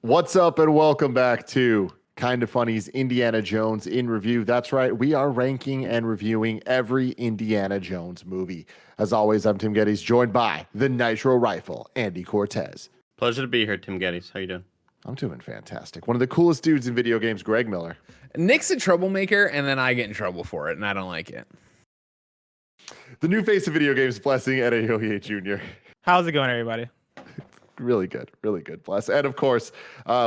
What's up and welcome back to Kind of Funny's Indiana Jones in Review. That's right, we are ranking and reviewing every Indiana Jones movie. As always, I'm Tim Gettys, joined by the Nitro Rifle, Andy Cortez. Pleasure to be here, Tim Gettys. How you doing? I'm doing fantastic. One of the coolest dudes in video games, Greg Miller. Nick's a troublemaker, and then I get in trouble for it, and I don't like it. The new face of video games, Blessing Adeoye Jr. How's it going, everybody? Really good, Bless. And of course,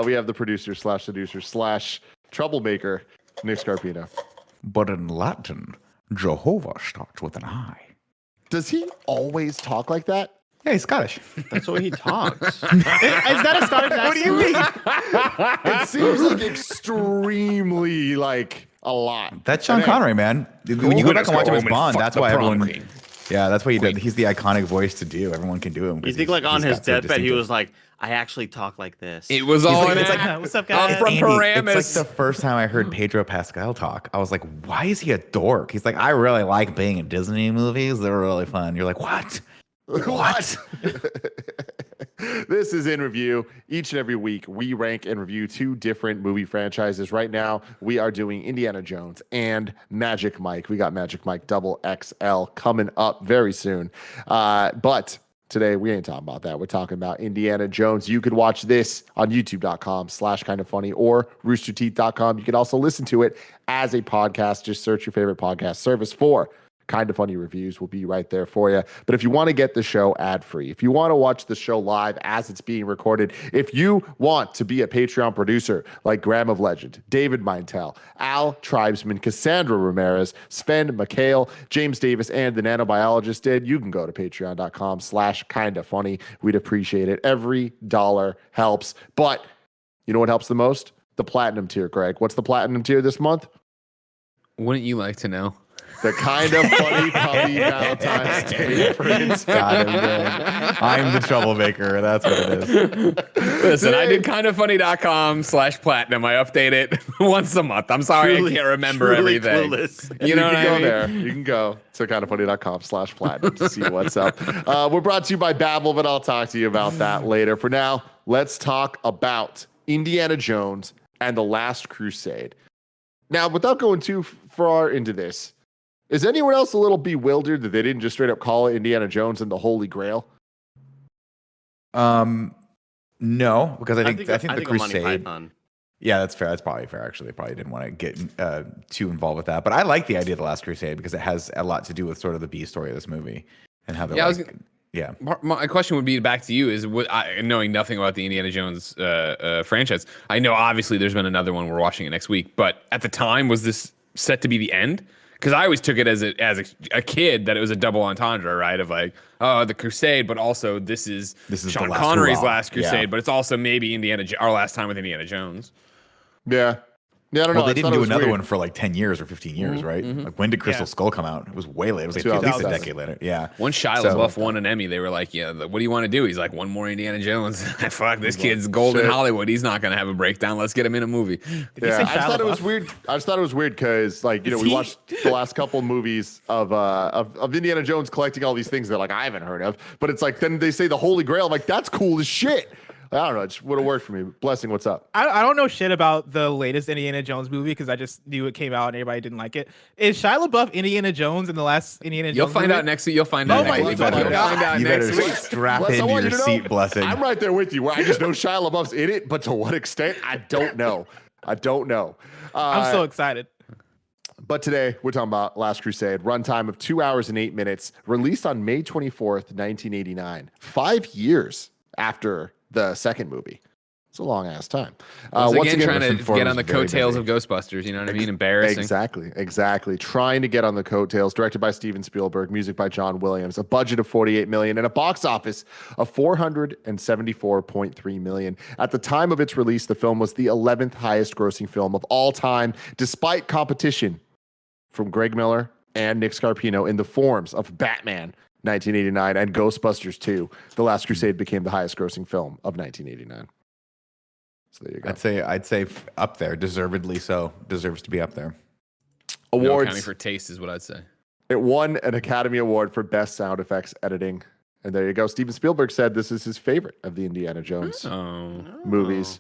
we have the producer slash seducer slash troublemaker, Nick Scarpino. But in Latin, Jehovah starts with an I. Does he always talk like that? Yeah, he's Scottish. That's the way he talks. Is that a Scottish accent? What do you mean? It seems like extremely a lot. That's Sean Connery, man. When you go back and watch him as Bond, that's why everyone. Queen. Yeah, that's what he did. He's the iconic voice to do. Everyone can do him. You think on his deathbed he was like, "I actually talk like this." It was all like- in it's it. like, what's up, guys? I'm from Andy, Paramus. it's like the first time I heard Pedro Pascal talk. I was like, why is he a dork? He's like, I really like being in Disney movies. They're really fun. You're like, what? What? This is In Review. Each and every week, we rank and review two different movie franchises. Right now, we are doing Indiana Jones and Magic Mike. We got Magic Mike Double XL coming up very soon. But today, we ain't talking about that. We're talking about Indiana Jones. You could watch this on youtube.com/kindoffunny or roosterteeth.com. You can also listen to it as a podcast. Just search your favorite podcast service for Kind of Funny Reviews. Will be right there for you. But if you want to get the show ad-free, if you want to watch the show live as it's being recorded, if you want to be a Patreon producer like Graham of Legend, David Mintel, Al Tribesman, Cassandra Ramirez, Sven McHale, James Davis, and the nanobiologist did, you can go to patreon.com/kindafunny. We'd appreciate it. Every dollar helps. But you know what helps the most? The platinum tier, Greg. What's the platinum tier this month? Wouldn't you like to know? The Kind of Funny Puppy Valentine's Day Prince. Got him, man. I'm the troublemaker. That's what it is. Listen, I do kindoffunny.com/platinum. I update it once a month. I'm sorry I can't remember everything. Clueless. You know what can go I mean? there. You can go to kindoffunny.com/platinum to see what's up. We're brought to you by Babbel, but I'll talk to you about that later. For now, let's talk about Indiana Jones and the Last Crusade. Now, without going too far into this, is anyone else a little bewildered that they didn't just straight up call it Indiana Jones and the Holy Grail? No, because I think the Monty Crusade. Python. Yeah, that's fair. That's probably fair. Actually, they probably didn't want to get too involved with that. But I like the idea of the Last Crusade because it has a lot to do with sort of the B story of this movie and how they're Yeah, my question would be back to you: is knowing nothing about the Indiana Jones franchise? I know obviously there's been another one. We're watching it next week, but at the time, was this set to be the end? Because I always took it as a kid that it was a double entendre, right? Of like, oh, the Crusade, but also this is Sean Connery's Last Crusade, but it's also maybe our last time with Indiana Jones. Yeah. Yeah, I don't know. Well, they didn't do another weird. one for like 10 years or 15 years, right? Like, when did Crystal Skull come out? It was way late. It was like at least a decade later. Yeah. When Shia LaBeouf won an Emmy, they were like, yeah, what do you want to do? He's like, one more Indiana Jones. Fuck, this kid's gold in Hollywood. He's not going to have a breakdown. Let's get him in a movie. Yeah, I just thought it was weird. Because, we watched the last couple movies of Indiana Jones collecting all these things that, I haven't heard of. But it's like, then they say the Holy Grail. I'm like, that's cool as shit. I don't know. It just would have worked for me. Blessing, what's up? I don't know shit about the latest Indiana Jones movie because I just knew it came out and everybody didn't like it. Is Shia LaBeouf Indiana Jones in the last Indiana Jones You'll find movie? out next week. You'll find out next week. You'll find out You next better week. strap Bless, I into want your you to seat, know, Blessing. I'm right there with you. Where I just know Shia LaBeouf's in it, but to what extent, I don't know. I'm so excited. But today, we're talking about Last Crusade. Runtime of 2 hours and 8 minutes. Released on May 24th, 1989. 5 years after the second movie. It's a long ass time. Once again, trying to Listen get on the very coattails busy. of Ghostbusters. You know what I mean? Embarrassing. Exactly. Trying to get on the coattails. Directed by Steven Spielberg. Music by John Williams. A budget of $48 million and a box office of $474.3 million. At the time of its release, the film was the 11th highest grossing film of all time, despite competition from Greg Miller and Nick Scarpino in the forms of Batman 1989 and Ghostbusters 2. The Last Crusade became the highest grossing film of 1989. So there you go. I'd say up there, deservedly so. Deserves to be up there. No Awards. accounting for taste is what I'd say. It won an Academy Award for Best Sound Effects Editing. And there you go. Steven Spielberg said this is his favorite of the Indiana Jones movies.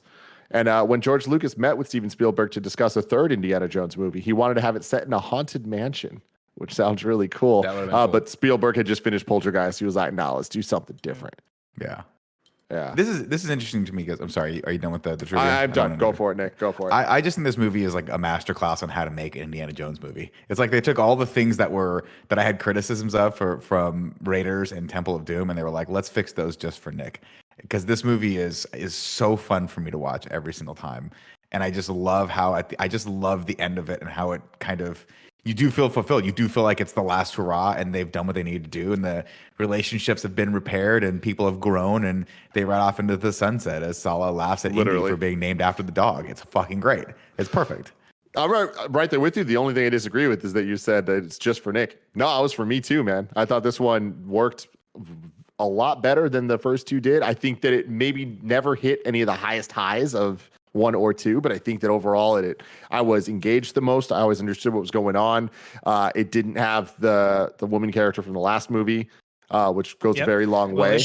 And when George Lucas met with Steven Spielberg to discuss a third Indiana Jones movie, he wanted to have it set in a haunted mansion, which sounds really cool. That would've been cool. But Spielberg had just finished Poltergeist. He was like, "No, let's do something different." Yeah. Yeah. This is interesting to me because I'm sorry. Are you done with the trivia? I'm done. Go for it, Nick. Go for it. I just think this movie is like a masterclass on how to make an Indiana Jones movie. It's like they took all the things that I had criticisms of from Raiders and Temple of Doom, and they were like, let's fix those just for Nick, because this movie is so fun for me to watch every single time, and I just love I just love the end of it and how it kind of. You do feel fulfilled. You do feel like it's the last hurrah and they've done what they need to do and the relationships have been repaired and people have grown and they ride off into the sunset as Sala laughs at Indy for being named after the dog. It's fucking great. It's perfect. I'm right there with you. The only thing I disagree with is that you said that it's just for Nick. No, it was for me too, man. I thought this one worked a lot better than the first two did. I think that it maybe never hit any of the highest highs of 1 or 2, but I think that overall I was engaged the most. I always understood what was going on. It didn't have the woman character from the last movie, which goes a very long way.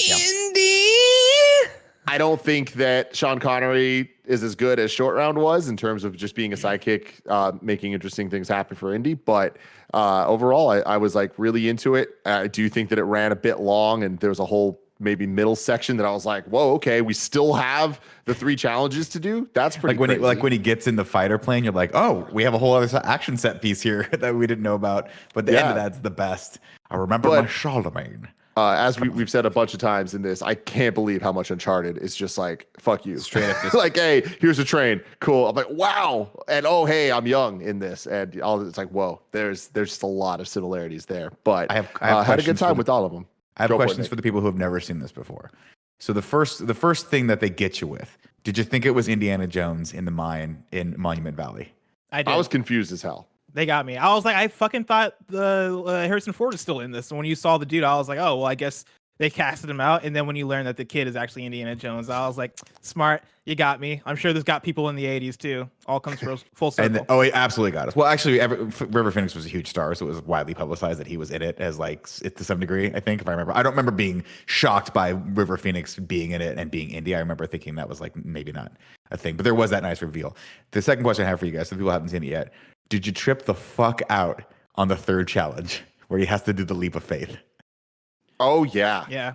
I don't think that Sean Connery is as good as Short Round was in terms of just being a sidekick, making interesting things happen for Indy. But overall, I was like really into it. I do think that it ran a bit long and there was a whole maybe middle section that I was like, whoa, okay, we still have the 3 challenges to do. That's pretty crazy. When he gets in the fighter plane, you're like, oh, we have a whole other action set piece here that we didn't know about. But the end of that's the best. I remember my Charlemagne. As we've said a bunch of times in this, I can't believe how much Uncharted is just like, fuck you. Straight up. Like, hey, here's a train. Cool. I'm like, wow. And oh, hey, I'm young in this. And it's like, whoa, there's just a lot of similarities there. But I had a good time with all of them. I have questions for the people who have never seen this before. So the first thing that they get you with, did you think it was Indiana Jones in the mine in Monument Valley? I did. I was confused as hell. They got me. I was like, I fucking thought the Harrison Ford is still in this. And when you saw the dude, I was like, oh, well, I guess they casted him out. And then when you learn that the kid is actually Indiana Jones, I was like, smart. You got me. I'm sure this got people in the 80s too. All comes full circle. He absolutely got us. Well, actually, River Phoenix was a huge star, so it was widely publicized that he was in it as like to some degree. I think if I remember, I don't remember being shocked by River Phoenix being in it and being Indy. I remember thinking that was like maybe not a thing, but there was that nice reveal. The second question I have for you guys, so people haven't seen it yet, did you trip the fuck out on the third challenge where he has to do the leap of faith? Oh yeah, yeah.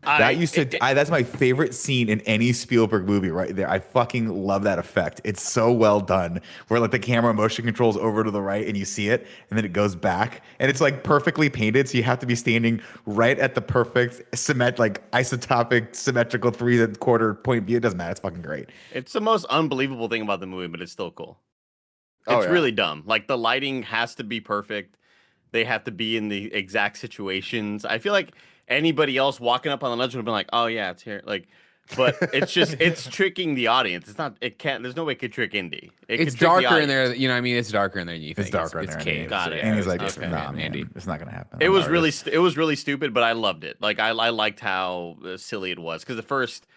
That's my favorite scene in any Spielberg movie right there. I fucking love that effect. It's so well done where like the camera motion controls over to the right and you see it and then it goes back and it's like perfectly painted. So you have to be standing right at the perfect isotopic symmetrical 3/4 point view. It doesn't matter. It's fucking great. It's the most unbelievable thing about the movie, but it's still cool. It's really dumb. Like the lighting has to be perfect. They have to be in the exact situations. I feel like anybody else walking up on the ledge would have been like, "Oh yeah, it's here." Like, but it's just it's tricking the audience. It's not. It can't. There's no way it could trick Indy. It's darker in there. You know, what I mean, it's darker in there than you think. It's darker in there. Cave. Got it. And he's like, okay. "Nah, man, Andy, it's not gonna happen." It was really stupid, but I loved it. Like I liked how silly it was because at first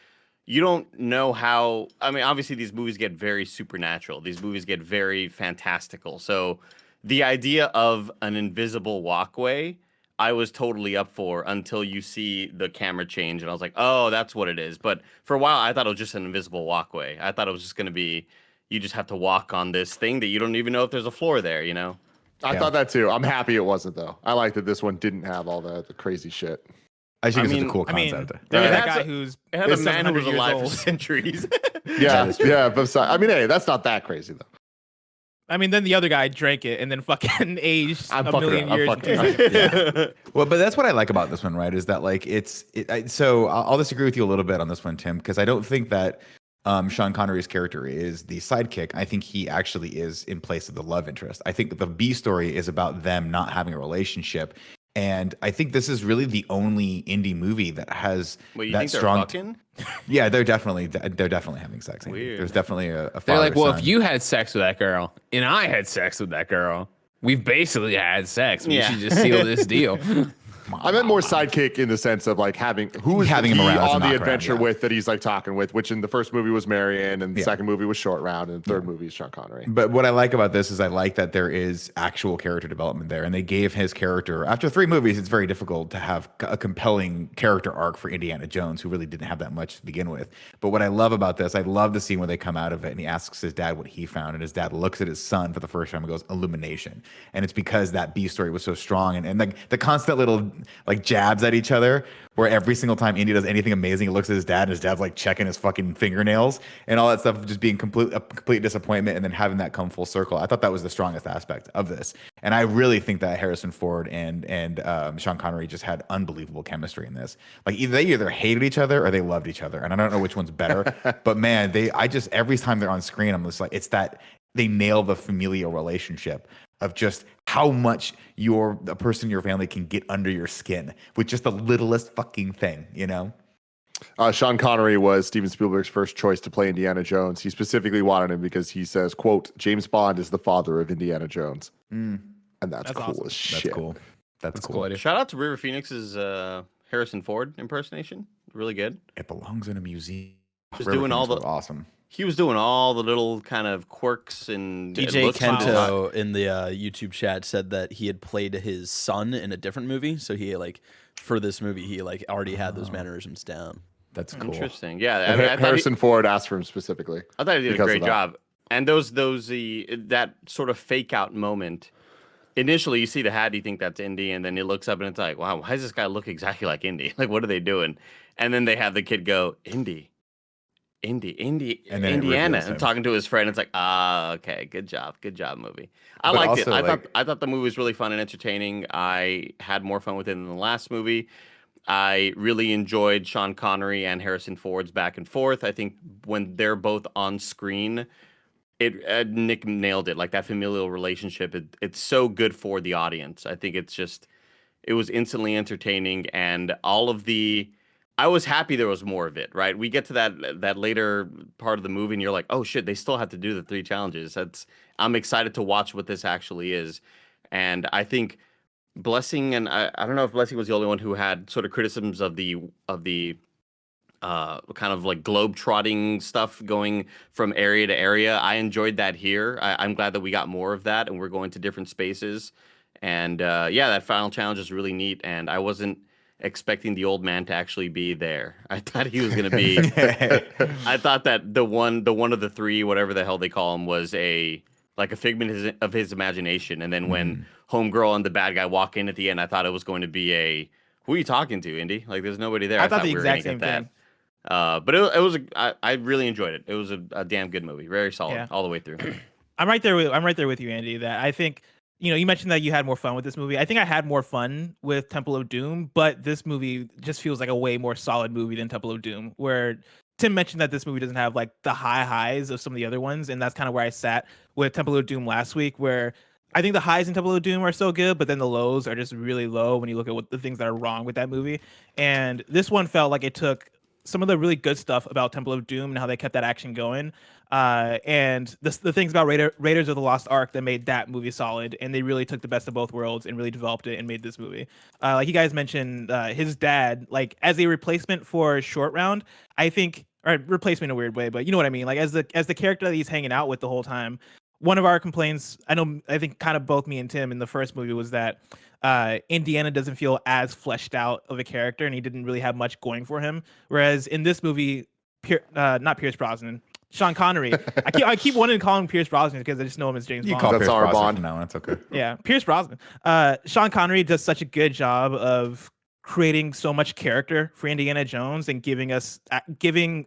you don't know how. I mean, obviously these movies get very supernatural. These movies get very fantastical. So the idea of an invisible walkway, I was totally up for until you see the camera change, and I was like, oh, that's what it is. But for a while, I thought it was just an invisible walkway. I thought it was just going to be, you just have to walk on this thing that you don't even know if there's a floor there, you know? I thought that too. I'm happy it wasn't, though. I like that this one didn't have all the crazy shit. I think it's a cool concept. There was that guy who's it had a man who was alive old. for centuries. yeah. But I mean, hey, that's not that crazy, though. I mean, then the other guy drank it and then fucking aged a million years. Well, but that's what I like about this one, right? Is that like so I'll disagree with you a little bit on this one, Tim, because I don't think that Sean Connery's character is the sidekick. I think he actually is in place of the love interest. I think that the B story is about them not having a relationship. And I think this is really the only indie movie that has that strong. Fucking? Yeah, they're definitely having sex. Weird. There's definitely a They're like, well, father-son. if you had sex with that girl and I had sex with that girl, we've basically had sex. We should just seal this deal. I meant more sidekick in the sense of like having who is Having he him around as a on the knock-around, adventure yeah. with that he's like talking with, which in the first movie was Marion, and the Yeah. second movie was Short Round, and the third movie is Sean Connery. But what I like about this is I like that there is actual character development there, and they gave his character after 3 movies. It's very difficult to have a compelling character arc for Indiana Jones, who really didn't have that much to begin with. But what I love about this, I love the scene where they come out of it, and he asks his dad what he found, and his dad looks at his son for the first time and goes, "Illumination," and it's because that B story was so strong, and like the constant little like jabs at each other, where every single time Indy does anything amazing, he looks at his dad, and his dad's like checking his fucking fingernails and all that stuff, just being a complete disappointment, and then having that come full circle. I thought that was the strongest aspect of this, and I really think that Harrison Ford and Sean Connery just had unbelievable chemistry in this. Like they either hated each other or they loved each other, and I don't know which one's better. But man, I just every time they're on screen, I'm just like, it's that they nail the familial relationship of just how much a person in your family can get under your skin with just the littlest fucking thing, you know? Sean Connery was Steven Spielberg's first choice to play Indiana Jones. He specifically wanted him because he says, quote, "James Bond is the father of Indiana Jones." And that's cool awesome. as shit. That's cool. That's cool. idea. Shout out to River Phoenix's Harrison Ford impersonation. Really good. It belongs in a museum. Just River doing all Phoenix the was awesome. He was doing all the little kind of quirks and DJ looks and Kento in the YouTube chat said that he had played his son in a different movie, so he for this movie he already had those mannerisms down. That's cool. Interesting. Yeah, I mean, Harrison Ford asked for him specifically. I thought he did a because of great that. job. And that sort of fake out moment. Initially, you see the hat, you think that's Indy, and then he looks up and it's like, wow, why does this guy look exactly like Indy? Like, what are they doing? And then they have the kid go, Indy, And then it Indiana, reveals him. and talking to his friend. It's like, okay, good job, movie. I But liked it. also, I thought the movie was really fun and entertaining. I had more fun with it than the last movie. I really enjoyed Sean Connery and Harrison Ford's back and forth. I think when they're both on screen, Nick nailed it. Like that familial relationship, it's so good for the audience. I think it was instantly entertaining, and I was happy there was more of it, right? We get to that later part of the movie, and you're like, oh shit, they still have to do the 3 challenges. I'm excited to watch what this actually is. And I think Blessing, and I don't know if Blessing was the only one who had sort of criticisms of the kind of like globe trotting stuff going from area to area. I enjoyed that here. I'm glad that we got more of that, and we're going to different spaces. And that final challenge is really neat, and I wasn't expecting the old man to actually be there. I thought he was going to be. I thought that the one of the 3, whatever the hell they call him, was a figment of his imagination. And then when Homegirl and the bad guy walk in at the end, I thought it was going to be who are you talking to, Indy? Like, there's nobody there. I thought the we were gonna exact same get thing. But I really enjoyed it. It was a damn good movie, very solid all the way through. I'm right there with you, Andy. That I think, you mentioned that you had more fun with this movie. I think I had more fun with Temple of Doom, but this movie just feels like a way more solid movie than Temple of Doom, where Tim mentioned that this movie doesn't have like the highs of some of the other ones, and that's kind of where I sat with Temple of Doom last week, where I think the highs in Temple of Doom are so good, but then the lows are just really low when you look at what the things that are wrong with that movie. And this one felt like it took some of the really good stuff about Temple of Doom and how they kept that action going, and the things about Raiders of the Lost Ark that made that movie solid, and they really took the best of both worlds and really developed it and made this movie. Like you guys mentioned, his dad, like as a replacement for Short Round, I think, or replacement in a weird way, but you know what I mean. Like as the character that he's hanging out with the whole time. One of our complaints, I think kind of both me and Tim in the first movie, was that Indiana doesn't feel as fleshed out of a character, and he didn't really have much going for him. Whereas in this movie, not Pierce Brosnan, Sean Connery. I keep wanting to call him Pierce Brosnan because I just know him as James You Bond. call That's Pierce our Brosnan Bond. from now on. That's okay. Yeah, Pierce Brosnan. Sean Connery does such a good job of creating so much character for Indiana Jones and giving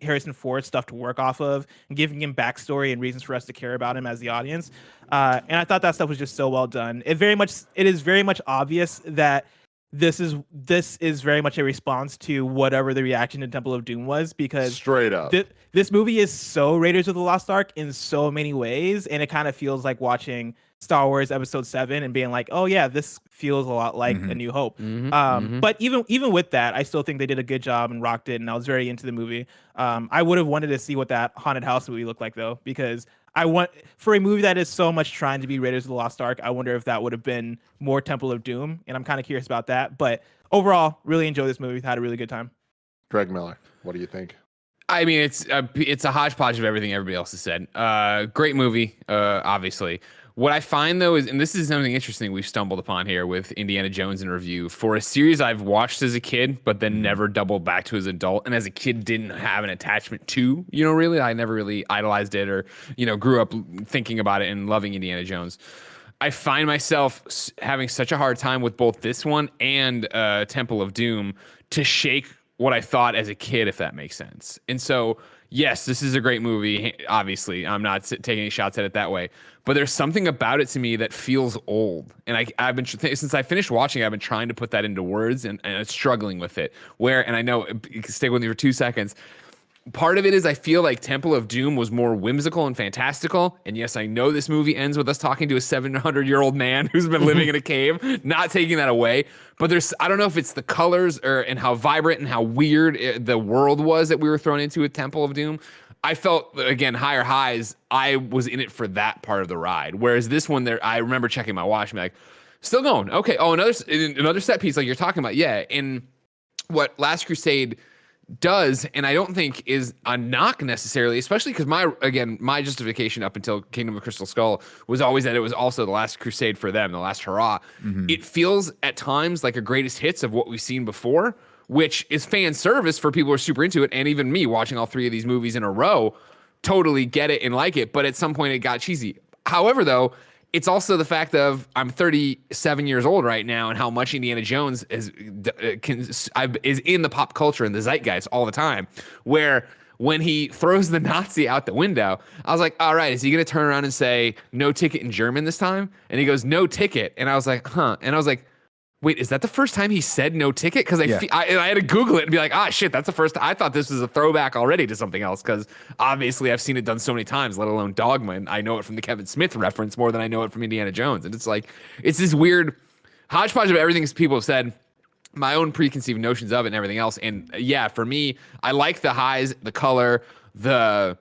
Harrison Ford stuff to work off of and giving him backstory and reasons for us to care about him as the audience. And I thought that stuff was just so well done. It is very much obvious that this is very much a response to whatever the reaction to Temple of Doom was, because Straight up. this movie is so Raiders of the Lost Ark in so many ways, and it kind of feels like watching Star Wars Episode 7 and being like, oh yeah, this feels a lot like A New Hope. But even with that, I still think they did a good job and rocked it, and I was very into the movie. I would have wanted to see what that haunted house movie looked like though, because I want for a movie that is so much trying to be Raiders of the Lost Ark, I wonder if that would have been more Temple of Doom, and I'm kind of curious about that. But overall, really enjoyed this movie. Had a really good time. Greg Miller, what do you think? I mean, it's a hodgepodge of everything everybody else has said. Great movie, obviously. What I find though is, and this is something interesting we've stumbled upon here with Indiana Jones in review, for a series I've watched as a kid, but then never doubled back to as an adult, and as a kid didn't have an attachment to, really, I never really idolized it or, grew up thinking about it and loving Indiana Jones. I find myself having such a hard time with both this one and Temple of Doom to shake what I thought as a kid, if that makes sense. And so, yes, this is a great movie. Obviously, I'm not taking any shots at it that way, but there's something about it to me that feels old. And I've been since I finished watching, I've been trying to put that into words and struggling with it. And I know, stay with me for 2 seconds. Part of it is I feel like Temple of Doom was more whimsical and fantastical. And yes, I know this movie ends with us talking to a 700-year-old man who's been living in a cave, not taking that away. But I don't know if it's the colors and how vibrant and how weird the world was that we were thrown into with Temple of Doom. I felt, again, higher highs. I was in it for that part of the ride. Whereas this one, I remember checking my watch and be like, still going. Okay. Oh, another set piece like you're talking about. Yeah. And what Last Crusade does, and I don't think is a knock necessarily, especially because my justification up until Kingdom of Crystal Skull was always that it was also the last crusade for them, the last hurrah. It feels at times like a greatest hits of what we've seen before, which is fan service for people who are super into it, and even me watching all 3 of these movies in a row totally get it and like it, but at some point it got cheesy. However, though, it's also the fact of I'm 37 years old right now, and how much Indiana Jones is in the pop culture and the zeitgeist all the time. Where when he throws the Nazi out the window, I was like, all right, is he going to turn around and say no ticket in German this time? And he goes, no ticket. And I was like, huh. And I was like, wait, is that the first time he said no ticket? Because I had to Google it and be like, shit, that's the first time. I thought this was a throwback already to something else, because obviously I've seen it done so many times, let alone Dogma. And I know it from the Kevin Smith reference more than I know it from Indiana Jones. And it's like, it's this weird hodgepodge of everything people have said, my own preconceived notions of it and everything else. And yeah, for me, I like the highs, the color, the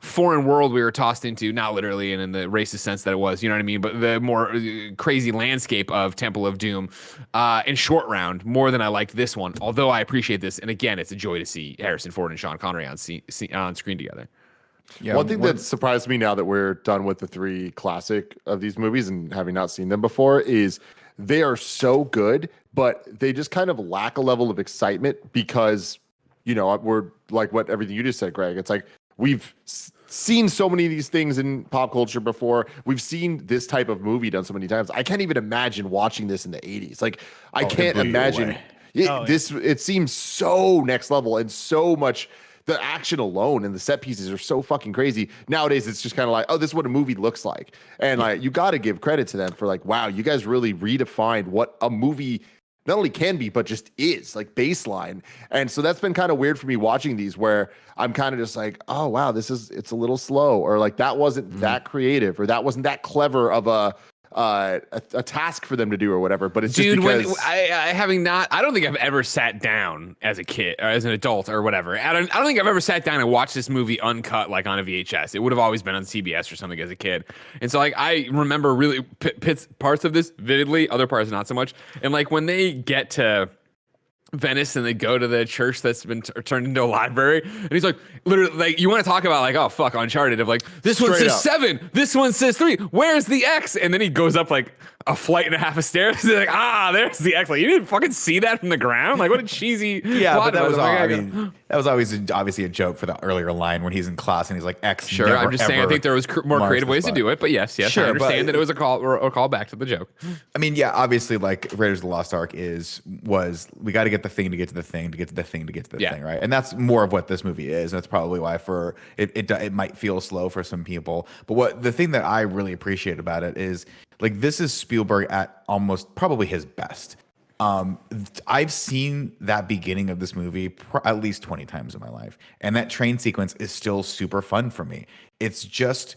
foreign world we were tossed into, not literally and in the racist sense that it was, you know what I mean, but the more crazy landscape of Temple of Doom and Short Round more than I liked this one, although I appreciate this. And again, it's a joy to see Harrison Ford and Sean Connery on screen together. Yeah, one thing that surprised me now that we're done with the 3 classic of these movies and having not seen them before is they are so good, but they just kind of lack a level of excitement because, we're like what everything you just said, Greg. It's like, we've seen so many of these things in pop culture before. We've seen this type of movie done so many times. I can't even imagine watching this in the 80s. Like, I can't imagine. It seems so next level and so much. The action alone and the set pieces are so fucking crazy. Nowadays, it's just kind of like, oh, this is what a movie looks like. And like, you got to give credit to them for like, wow, you guys really redefined what a movie not only can be, but just is like baseline. And so that's been kind of weird for me watching these, where I'm kind of just like, oh wow, it's a little slow, or like that wasn't that creative, or that wasn't that clever of a task for them to do or whatever. But it's just because I don't think I've ever sat down as a kid or as an adult or whatever. I don't think I've ever sat down and watched this movie uncut, like on a VHS. It would have always been on CBS or something as a kid. And so like, I remember really parts of this vividly, other parts not so much. And like when they get to Venice and they go to the church that's been turned into a library, and he's like, literally, like, you want to talk about like, oh fuck, Uncharted, of like, this one says 7, this one says 3, where's the X? And then he goes up like a flight and a half of stairs. He's like, there's the X. Like, you didn't fucking see that from the ground. Like, what a cheesy plot. But that was that was always obviously a joke for the earlier line when he's in class and he's like, X. Sure, I'm just saying, I think there was more creative ways to do it, but yes, sure, I understand that it was a call back to the joke. I mean, yeah, obviously, like Raiders of the Lost Ark was we got to get the thing to get to the thing to get to the thing to get to the thing, right? And that's more of what this movie is. And that's probably why for it might feel slow for some people. But the thing that I really appreciate about it is like, this is Spielberg at almost probably his best. I've seen that beginning of this movie at least 20 times in my life, and that train sequence is still super fun for me. It's just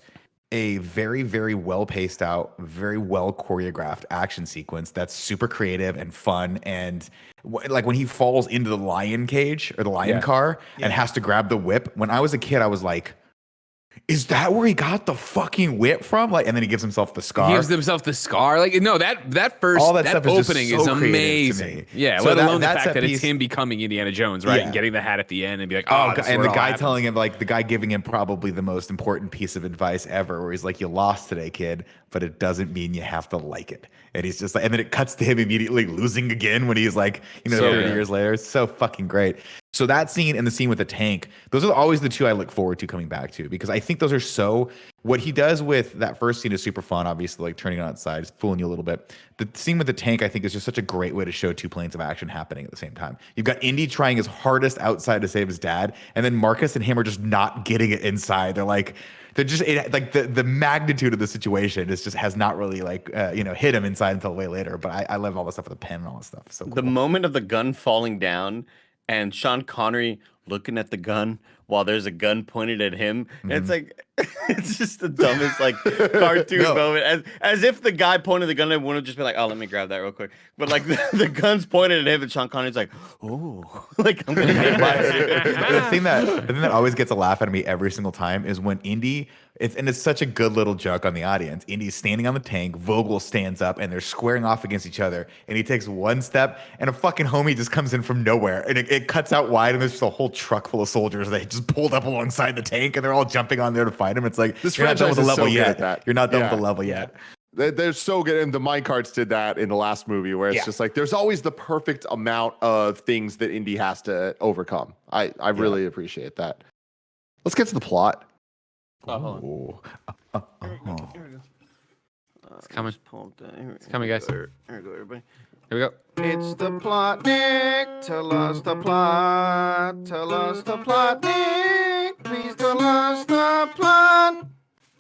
a very, very well paced out, very well choreographed action sequence that's super creative and fun. And like when he falls into the lion cage or the lion car and has to grab the whip. When I was a kid, I was like, is that where he got the fucking whip from? Like, and then he gives himself the scar. He gives himself the scar. Like, no, that first all that stuff opening is, just so is amazing. Yeah, so let alone the that fact that piece, it's him becoming Indiana Jones, right? Yeah. And getting the hat at the end and be like, and the guy telling him, like, the guy giving him probably the most important piece of advice ever, where he's like, you lost today, kid, but it doesn't mean you have to like it. And he's just like, and then it cuts to him immediately losing again when he's like, 30 years later. It's so fucking great. So that scene and the scene with the tank, those are always the two I look forward to coming back to, because I think those are so, what he does with that first scene is super fun, obviously, like turning it on its side, fooling you a little bit. The scene with the tank, I think, is just such a great way to show two planes of action happening at the same time. You've got Indy trying his hardest outside to save his dad, and then Marcus and him are just not getting it inside. They're just like the magnitude of the situation is just has not really hit him inside until way later. But I love all the stuff with the pen and all that stuff. So cool. The moment of the gun falling down and Sean Connery looking at the gun while there's a gun pointed at him, it's like it's just the dumbest cartoon moment. As if the guy pointed the gun at him wouldn't just be like, oh, let me grab that real quick. But like the gun's pointed at him and Sean Connery's like, oh, like I'm gonna get the thing that always gets a laugh out of me every single time is when Indy, it's such a good little joke on the audience. Indy's standing on the tank, Vogel stands up, and they're squaring off against each other. And he takes one step, and a fucking homie just comes in from nowhere, and it cuts out wide, and there's just a whole truck full of soldiers that just pulled up alongside the tank, and they're all jumping on there to fight him. It's like, This you're not done with the franchise is level so good yet. at that. You're not done with the level yet. They're so good, and the minecarts did that in the last movie, where it's just like there's always the perfect amount of things that Indy has to overcome. I really appreciate that. Let's get to the plot. Oh, hold on. Here we go. It's coming. It's It's coming, guys. Here we go, everybody. Here we go. It's the plot, Nick. Tell us the plot. Tell us the plot, Nick. Please tell us the plot.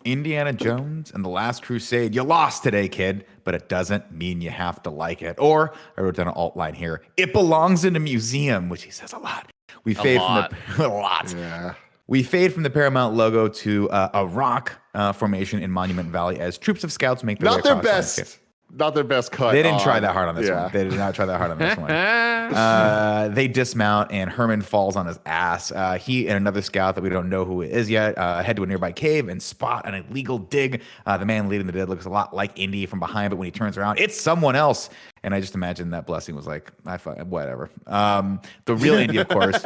Indiana Jones and the Last Crusade. You lost today, kid, but it doesn't mean you have to like it. Or I wrote down an alt line here. It belongs in a museum, which he says a lot. We fade from the a lot. Yeah. We fade from the Paramount logo to a rock formation in Monument Valley as troops of scouts make their way Not their across landscape. best. Not their best cut. They didn't try that hard on this yeah. one. They did not try that hard on this one. They dismount, and Herman falls on his ass. He and another scout that we don't know who it is yet head to a nearby cave and spot an illegal dig. The man leading the dig looks a lot like Indy from behind, but when he turns around, it's someone else. And I just imagine that Blessing was like, whatever. The real Indy, of course,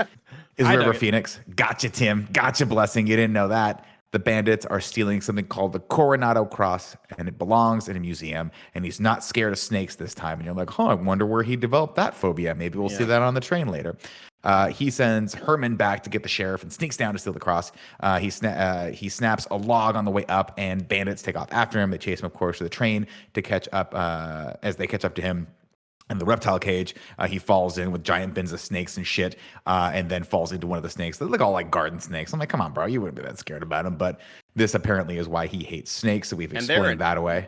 is River Phoenix. Gotcha, Tim. Gotcha, Blessing. You didn't know that. The bandits are stealing something called the Coronado Cross, and it belongs in a museum, and he's not scared of snakes this time. And you're like, I wonder where he developed that phobia. Maybe we'll see that on the train later. He sends Herman back to get the sheriff and sneaks down to steal the cross. He snaps a log on the way up, and bandits take off after him. They chase him, of course, to the train to catch up as they catch up to him. In the reptile cage, he falls in with giant bins of snakes and shit, and then falls into one of the snakes. They look all like garden snakes. I'm like, come on, bro, you wouldn't be that scared about them. But this apparently is why he hates snakes, so we've explained that away.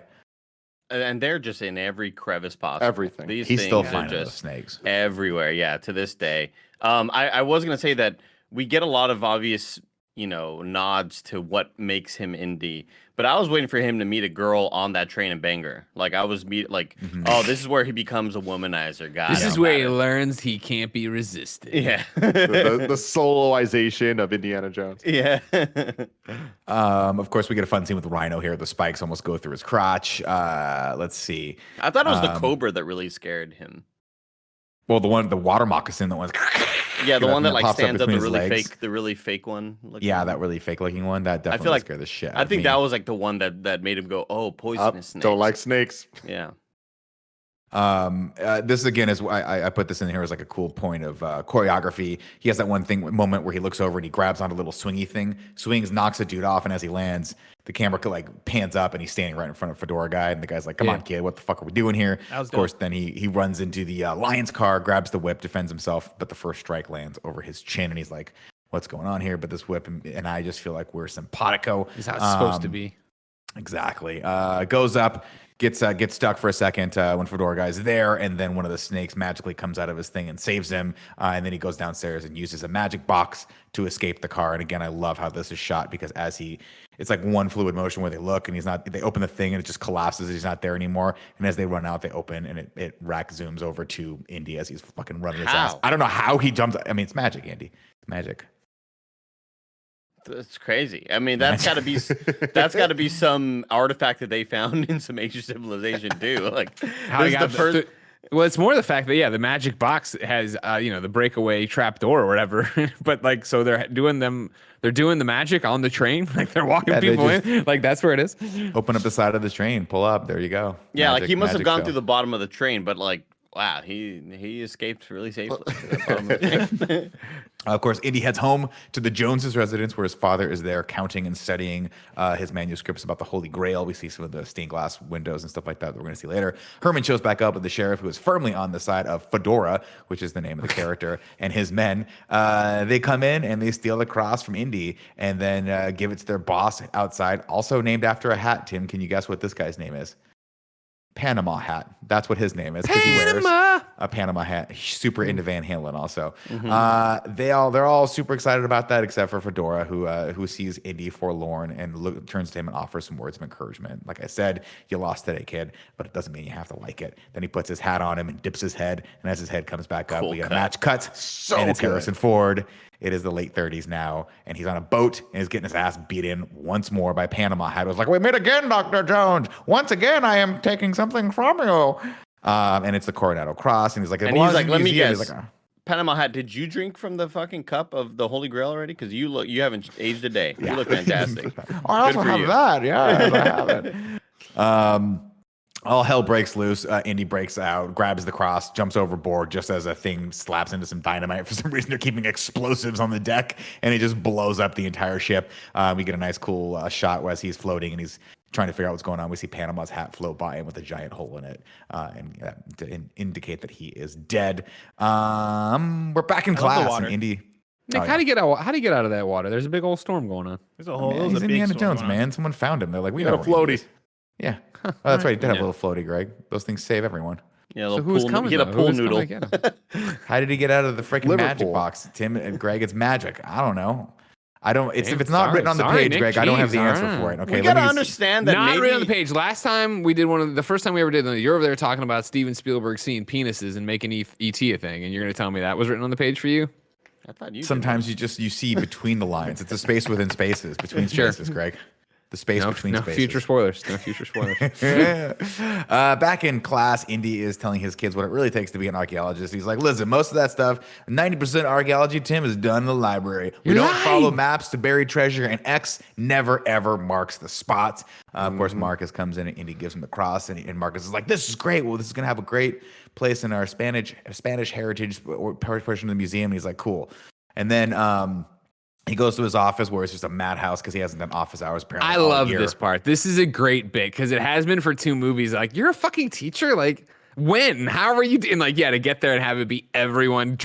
And they're just in every crevice possible. Everything. These He's things still are finding those just snakes everywhere. Yeah, to this day. I was gonna say that we get a lot of obvious, nods to what makes him Indy. But I was waiting for him to meet a girl on that train and bang her. Like I was oh, this is where he becomes a womanizer guy. This is where he learns he can't be resisted. Yeah. the soloization of Indiana Jones. Yeah. Of course, we get a fun scene with Rhino here. The spikes almost go through his crotch. Let's see. I thought it was the cobra that really scared him. Well, the water moccasin that was. Yeah, the one that pops stands up, between his legs. the really fake one. Yeah, that really fake looking one. That definitely feel like scared the shit out I of think me. that was like the one that made him go, oh, poisonous snakes. Don't like snakes. Yeah. This again is I put this in here as like a cool point of choreography. He has that moment where he looks over and he grabs on a little swingy thing, swings, knocks a dude off, and as he lands, the camera pans up and he's standing right in front of Fedora guy, and the guy's like, "Come on, kid, what the fuck are we doing here?" Of course, then he runs into the lion's car, grabs the whip, defends himself, but the first strike lands over his chin, and he's like, "What's going on here?" But this whip and I just feel like we're simpatico. Is how it's supposed to be. Exactly. Goes up. gets stuck for a second when Fedora Guy's there, and then one of the snakes magically comes out of his thing and saves him, and then he goes downstairs and uses a magic box to escape the car. And again, I love how this is shot because it's like one fluid motion where they look and he's not. They open the thing and it just collapses. He's not there anymore. And as they run out, they open and it rack zooms over to Indy as he's fucking running his ass. I don't know how he jumped. I mean, it's magic, Andy. It's magic. That's crazy. I mean, that's got to be some artifact that they found in some ancient civilization too. Like, How he got well, it's more the fact that the magic box has the breakaway trap door or whatever. But like, so they're doing the magic on the train. Like they're walking people in. Like that's where it is. Open up the side of the train, pull up. There you go. Yeah, like he must have gone through the bottom of the train, but like, wow, he escaped really safely. Of course, Indy heads home to the Joneses' residence where his father is there counting and studying his manuscripts about the Holy Grail. We see some of the stained glass windows and stuff like that we're going to see later. Herman shows back up with the sheriff, who is firmly on the side of Fedora, which is the name of the character, and his men. They come in and they steal the cross from Indy and then give it to their boss outside, also named after a hat. Tim, can you guess what this guy's name is? Panama hat. That's what his name is because he wears a Panama hat. He's super into Van Halen also. They're all super excited about that except for Fedora, who sees Indy forlorn and turns to him and offers some words of encouragement. Like I said, you lost today, kid, but it doesn't mean you have to like it. Then he puts his hat on him and dips his head, and as his head comes back up, we get a match cut, and it's Harrison Ford. It is the late 30s now, and he's on a boat and he's getting his ass beat in once more by Panama Hat. It was like, we meet again, Dr. Jones. Once again, I am taking something from you. And it's the Coronado Cross, and he's like, let me guess. Panama Hat, did you drink from the fucking cup of the Holy Grail already? Because you haven't aged a day. You look fantastic. I also have that. Yeah, I have it. All hell breaks loose. Indy breaks out, grabs the cross, jumps overboard just as a thing slaps into some dynamite. For some reason, they're keeping explosives on the deck, and it just blows up the entire ship. We get a nice, cool shot as he's floating, and he's trying to figure out what's going on. We see Panama's hat float by him with a giant hole in it, to indicate that he is dead. We're back in class, and Indy. Nick, how do you get out of that water? There's a big old storm going on. There's a whole. Man, he's Indiana Jones, man. Someone found him. They're like, we got a floaty. Yeah. Oh, that's right. He did have a little floaty, Greg. Those things save everyone. Yeah, so who's coming? Get a pool noodle. How did he get out of the freaking magic box, Tim and Greg? It's magic. I don't know. If it's not written on the page, Nick, Greg, I don't have the answer for it. Okay, we gotta understand that not written on the page. Last time we did the first time we ever did, you're over there talking about Steven Spielberg seeing penises and making E.T. a thing, and you're gonna tell me that was written on the page for you? I thought you. Sometimes you see between the lines. It's a space within spaces, between spaces, Greg. The space between spaces. Future spoilers. No future spoilers. Back in class, Indy is telling his kids what it really takes to be an archaeologist. He's like, listen, most of that stuff, 90% archaeology, Tim, is done in the library. We don't follow maps to buried treasure, and X never, ever marks the spots. Of course, Marcus comes in, and Indy gives him the cross, and Marcus is like, this is great. Well, this is going to have a great place in our Spanish heritage portion of the museum. And he's like, cool. And then he goes to his office where it's just a madhouse because he hasn't done office hours apparently. I love this part. This is a great bit because it has been for 2 movies. Like, you're a fucking teacher? Like, when? How are you doing? Like, to get there and have it be everyone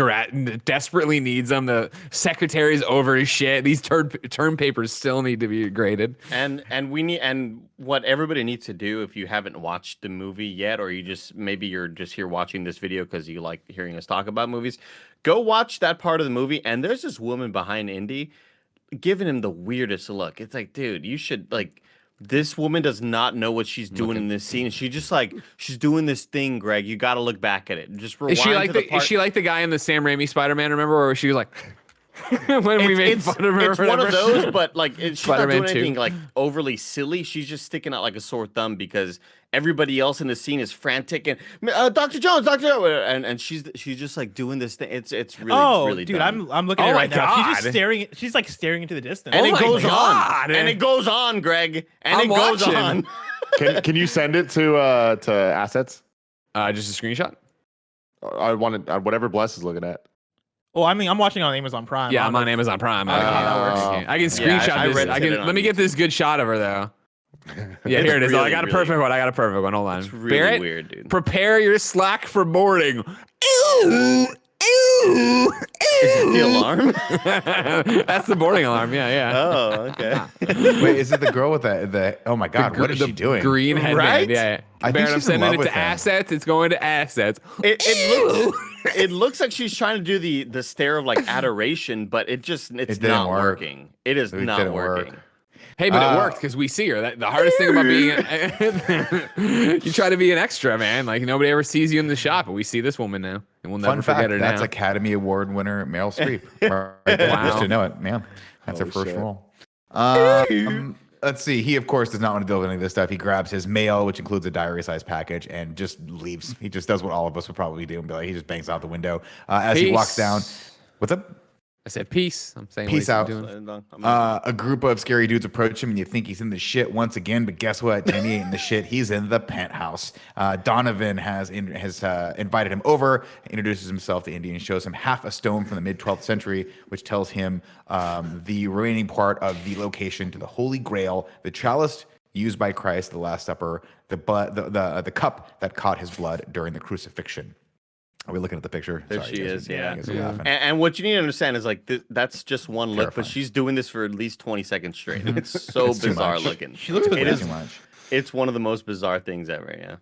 desperately needs them. The secretary's over his shit. These term papers still need to be graded. And what everybody needs to do, if you haven't watched the movie yet, or you're just here watching this video because you like hearing us talk about movies, go watch that part of the movie. And there's this woman behind Indy giving him the weirdest look. It's like, dude, you should this woman does not know what she's doing in this scene. She's doing this thing, Greg. You got to look back at it. Just rewind Is she like the guy in the Sam Raimi Spider-Man? Remember, or was she like when we made fun of her? It's one of those, but she's not doing anything overly silly. She's just sticking out like a sore thumb because everybody else in the scene is frantic and Dr. Jones, and she's just doing this thing. It's really really dude, dumb. I'm looking at it right now. She's just staring. She's staring into the distance. And it goes on. And it goes on, Greg. And it goes on. Can you send it to assets? Just a screenshot. I want it whatever Bless is looking at. Well, I mean, I'm watching on Amazon Prime. Yeah, I'm on Amazon Prime. That works. I can screenshot this. Let me get this good shot of her though. Yeah, here it is. Really, I got a perfect one. Hold on. It's really weird, dude. Prepare your slack for boarding. Ew. Is it the alarm? That's the boarding alarm. Yeah. Oh, okay. Wait, is it the girl with the? Oh my God, what is she doing? Green headband. Right? Yeah. I think Barrett, I'm she's in sending love it with to him. assets. It's going to assets. It looks like she's trying to do the stare of like adoration, but it's didn't not work. working. It is It not didn't work. working. Hey, but it worked because we see her. The hardest thing about being you try to be an extra, man. Like nobody ever sees you in the shop, but we see this woman now, and we'll never Fun forget fact: her that's now. Academy Award winner Meryl Streep. Right there. Wow. Just to know it, man. That's her Holy first shit. role. Let's see. He, of course, does not want to deal with any of this stuff. He grabs his mail, which includes a diary-sized package, and just leaves. He just does what all of us would probably do and be like, he just bangs out the window as he walks down. What's up? I said peace. I'm saying Peace what he's out. doing. A group of scary dudes approach him, and you think he's in the shit once again. But guess what? Timmy ain't in the shit. He's in the penthouse. Donovan has invited him over, introduces himself to Indy, and shows him half a stone from the mid 12th century, which tells him the remaining part of the location to the Holy Grail, the chalice used by Christ, the Last Supper, the blood, the cup that caught his blood during the crucifixion. Are we looking at the picture? There Sorry, she you guys is, are- yeah. you guys are laughing. And what you need to understand is like that's just one look, but Terrifying. she's doing this for at least 20 seconds straight. It's so It's too bizarre much. looking. She looks Way It is. too much. It's one of the most bizarre things ever. Yeah.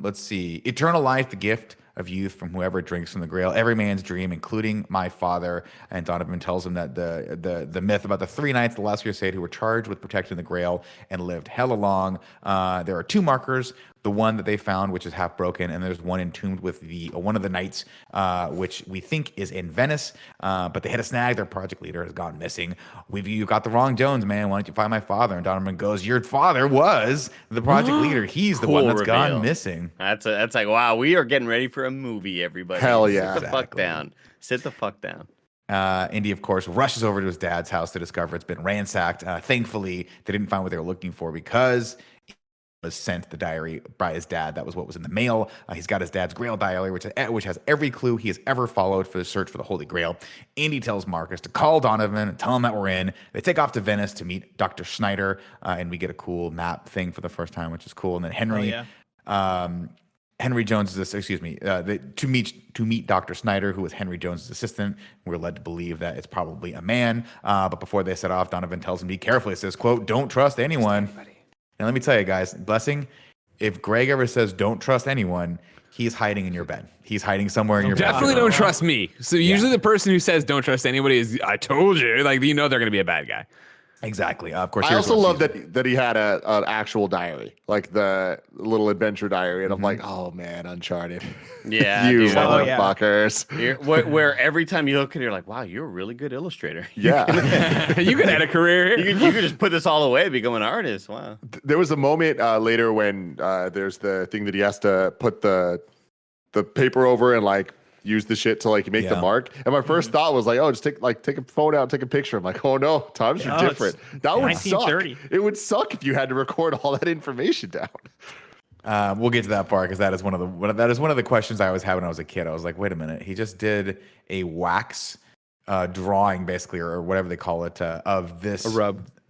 Let's see. Eternal life, the gift of youth from whoever drinks from the grail, every man's dream, including my father. And Donovan tells him that the myth about the 3 knights of the Last Crusade who were charged with protecting the grail and lived hella long. There are 2 markers. The one that they found, which is half broken, and there's one entombed with the one of the knights, which we think is in Venice. But they hit a snag. Their project leader has gone missing. You got the wrong Jones, man. Why don't you find my father? And Donovan goes, "Your father was the project leader. He's the one Cool that's gone reveal. missing." That's like wow. We are getting ready for a movie, everybody. Hell yeah. Sit the fuck Exactly. down. Sit the fuck down. Indy, of course, rushes over to his dad's house to discover it's been ransacked. Thankfully, they didn't find what they were looking for because was sent the diary by his dad. That was what was in the mail. He's got his dad's Grail diary, which has every clue he has ever followed for the search for the Holy Grail. Andy tells Marcus to call Donovan and tell him that we're in. They take off to Venice to meet Dr. Schneider, and we get a cool map thing for the first time, which is cool. And then Henry Jones is to meet Dr. Snyder, who was Henry Jones' assistant. We're led to believe that it's probably a man. But before they set off, Donovan tells him, be careful. He says, quote, don't trust anyone. And let me tell you guys, Blessing, if Greg ever says don't trust anyone, he's hiding in your bed. He's hiding somewhere in your bed. Definitely don't trust me. So usually the person who says don't trust anybody is I told you. Like they're going to be a bad guy. Exactly. Of course. I here's also what love season- that he had an actual diary, like the little adventure diary, and I'm like, oh man, Uncharted. Yeah, you dude. Oh, yeah. motherfuckers. Where every time you look at it, you're like, wow, you're a really good illustrator. Yeah. You could have a career. You could just put this all away, become an artist. Wow. There was a moment later when there's the thing that he has to put the paper over and like use the shit to like make the Yeah. mark. And my first thought was like, oh, just take a phone out, take a picture. I'm like, oh no, times are No, different. That would suck. 1930. It would suck if you had to record all that information down. We'll get to that part because that is one of the questions I always had when I was a kid. I was like, wait a minute, he just did a wax drawing, basically, or whatever they call it, of this A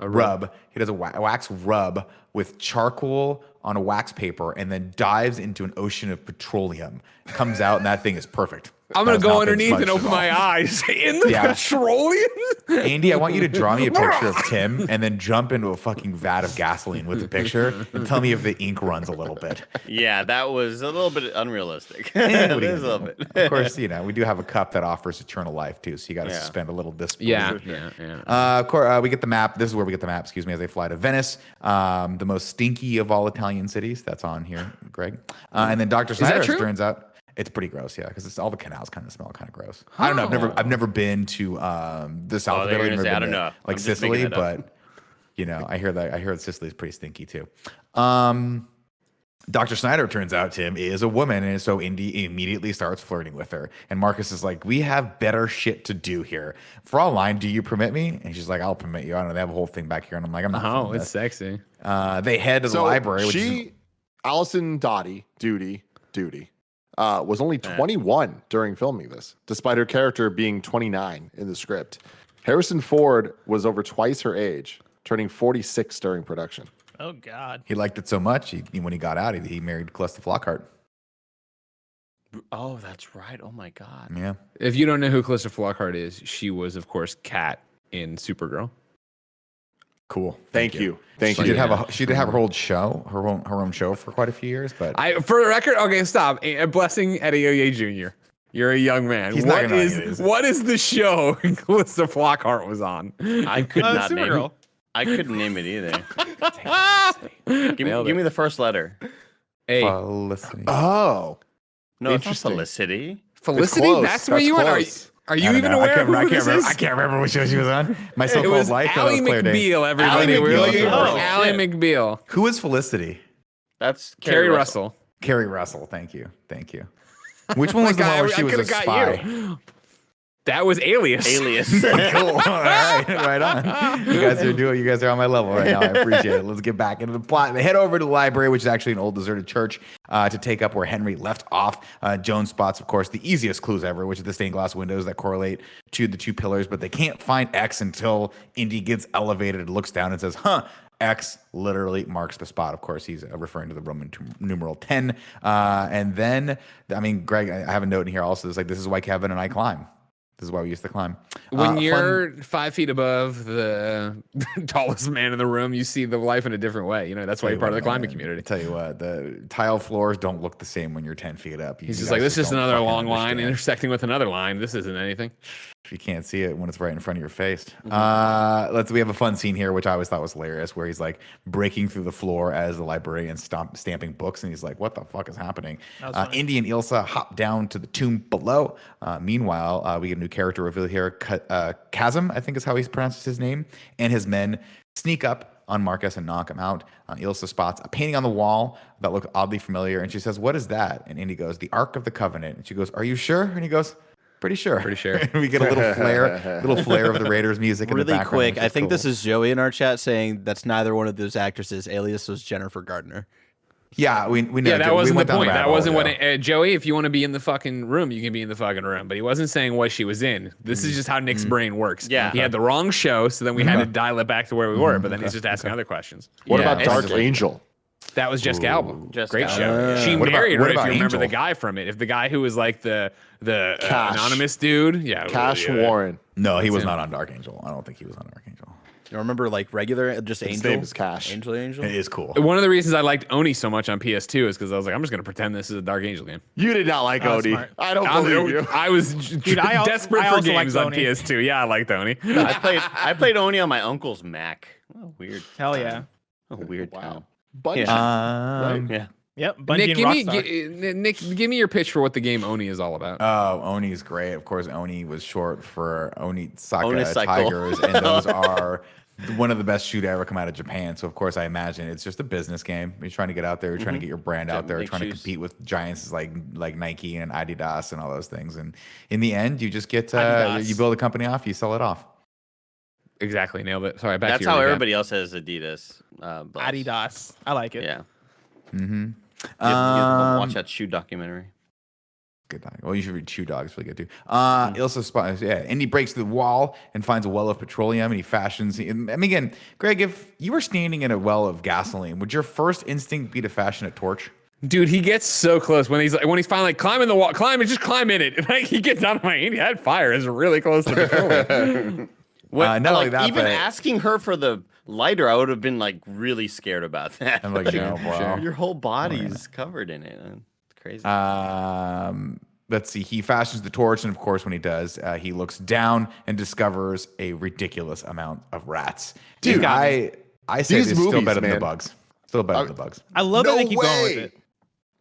rub. He does a wax rub with charcoal on a wax paper, and then dives into an ocean of petroleum. Comes out, and that thing is perfect. I'm going That to has go not been underneath and smudged open at my all. eyes in the Yeah. petroleum. Andy, I want you to draw me a picture of Tim and then jump into a fucking vat of gasoline with the picture and tell me if the ink runs a little bit. Yeah, that was a little bit unrealistic. What It are you is a gonna little do? bit. Of course, we do have a cup that offers eternal life too, so you got to Yeah. suspend a little disbelief. Yeah. Of course, we get the map. This is where we get the map, excuse me, as they fly to Venice, the most stinky of all Italian cities. That's on here, Greg. And then Dr. Snyder, as it true? turns out, it's pretty gross, yeah, because all the canals kind of smell kind of gross. I don't know. I've never been to the south of they're Italy. gonna I've say, never I been don't to, know. like I'm just making Sicily, that up. but I heard Sicily is pretty stinky too. Dr. Snyder, turns out, Tim, is a woman, and so Indy immediately starts flirting with her. And Marcus is like, we have better shit to do here. For all line, do you permit me? And she's like, I'll permit you. I don't know. They have a whole thing back here. And I'm like, I'm not Oh, feeling it's this. sexy. They head to the library. Which is, Allison Duty, was only 21 during filming this, despite her character being 29 in the script. Harrison Ford was over twice her age, turning 46 during production. Oh God. he liked it so much, when he got out, he married Calista Flockhart. Oh, that's right. Oh my god. Yeah. If you don't know who Calista Flockhart is, she was, of course, Kat in Supergirl. Cool. Thank you. Thank She you. did have her own show, her own show for quite a few years, but For the record, okay, stop. A blessing, Eddie Oye Jr. You're a young man. He's not gonna know any of these. What is the show Calista Flockhart was on? I could not name it. Supergirl. I couldn't name it either. Nailed Give me it. the first letter. A. Felicity. Oh, No, it's not Interesting. Felicity. Felicity? close. That's where That's you went? close. Are you even aware of who this is? I can't remember which show she was on. My It so-called was life. that Ally was Claire Danes. McBeal, everybody. Ally We're McBeal, looking that's for right. Ally McBeal. Who is Felicity? That's Carrie Russell. Carrie Russell. Thank you. Which one was the one where she was a could've got spy? you. That was Alias. Alias. Cool. All right on. You guys are on my level right now. I appreciate it. Let's get back into the plot. They head over to the library, which is actually an old deserted church, to take up where Henry left off. Jones spots, of course, the easiest clues ever, which is the stained glass windows that correlate to the two pillars, but they can't find X until Indy gets elevated and looks down and says, X literally marks the spot. Of course, he's referring to the Roman numeral 10. And then, Greg, I have a note in here also. It's like, this is why Kevin and I climb. This is why we used to climb. When you're 5 feet above the tallest man in the room, you see the life in a different way. That's why you're part of the climbing community. I tell you what, the tile floors don't look the same when you're 10 feet up. He's just like, this is another long line intersecting with another line. This isn't anything. You can't see it when it's right in front of your face. We have a fun scene here, which I always thought was hilarious, where he's like breaking through the floor as the librarian stamping books, and he's like, "What the fuck is happening?" Indy and Ilsa hop down to the tomb below. Meanwhile, we get a new character reveal here. Chasm, I think is how he pronounces his name, and his men sneak up on Marcus and knock him out. Ilsa spots a painting on the wall that looked oddly familiar, and she says, "What is that?" And Indy goes, "The Ark of the Covenant." And she goes, "Are you sure?" And he goes, Pretty sure. We get a little flare of the Raiders music in the Really background. quick, I think this is Joey in our chat saying that's neither one of those actresses. Alias was Jennifer Gardner. Yeah, we know. Yeah, that wasn't the point. That wasn't what it. Joey, if you want to be in the fucking room, you can be in the fucking room. But he wasn't saying what she was in. This is just how Nick's brain works. Yeah. He had the wrong show, so then we had to dial it back to where we were. But then he's just asking other questions. What Yeah, about it's Dark just like- Angel? That was Jessica Alba. Great show. She What married about her, if you remember Angel? the guy from it. If the guy who was like the Cash. anonymous dude. Yeah. Cash Warren. No, he was him. not on Dark Angel. I don't think he was on Dark Angel. You remember like regular, just His Angel? name is Cash. Angel. It is cool. One of the reasons I liked Oni so much on PS2 is because I was like, I'm just going to pretend this is a Dark Angel game. You did not like Oh, Odie. smart. I don't believe you. I was desperate I for also games liked on Oni. PS2. Yeah, I liked Oni. I played Oni on my uncle's Mac. Oh, weird. Hell yeah. Oh, weird town. Bunch. Yeah. Right? Yep. Bungie Nick, and Rockstar. Nick, give me your pitch for what the game Oni is all about. Oh, Oni's great. Of course, Oni was short for Onisaka Onicycle. Tigers, and those are one of the best shoot ever come out of Japan. So, of course, I imagine it's just a business game. You're trying to get out there. You're trying to get your brand out there. make Trying to shoes. compete with giants like Nike and Adidas and all those things. And in the end, you just get Adidas. you build a company off, you sell it off. Exactly, nailed it. Sorry, back That's to your how recap. everybody else has Adidas. Belts. Adidas. I like it. Yeah. Mm-hmm. You have to watch that shoe documentary. Good dog. Well, you should read Shoe Dog. It's really good too. Ilsa spots, Indy breaks the wall and finds a well of petroleum, and he fashions. Again, Greg, if you were standing in a well of gasoline, would your first instinct be to fashion a torch? Dude, he gets so close when he's finally like, climbing the wall, just climb in it. Like he gets out of my hand, he had fire. It's really close to petroleum. Not only that, even but asking her for the lighter, I would have been like really scared about that. I'm like, no, bro. Your whole body's covered in it. It's crazy. Let's see. He fashions the torch, and of course, when he does, he looks down and discovers a ridiculous amount of rats. Dude, I say These this is still movies, better than the man. bugs. Still better than the bugs. I love that they keep going with way. it.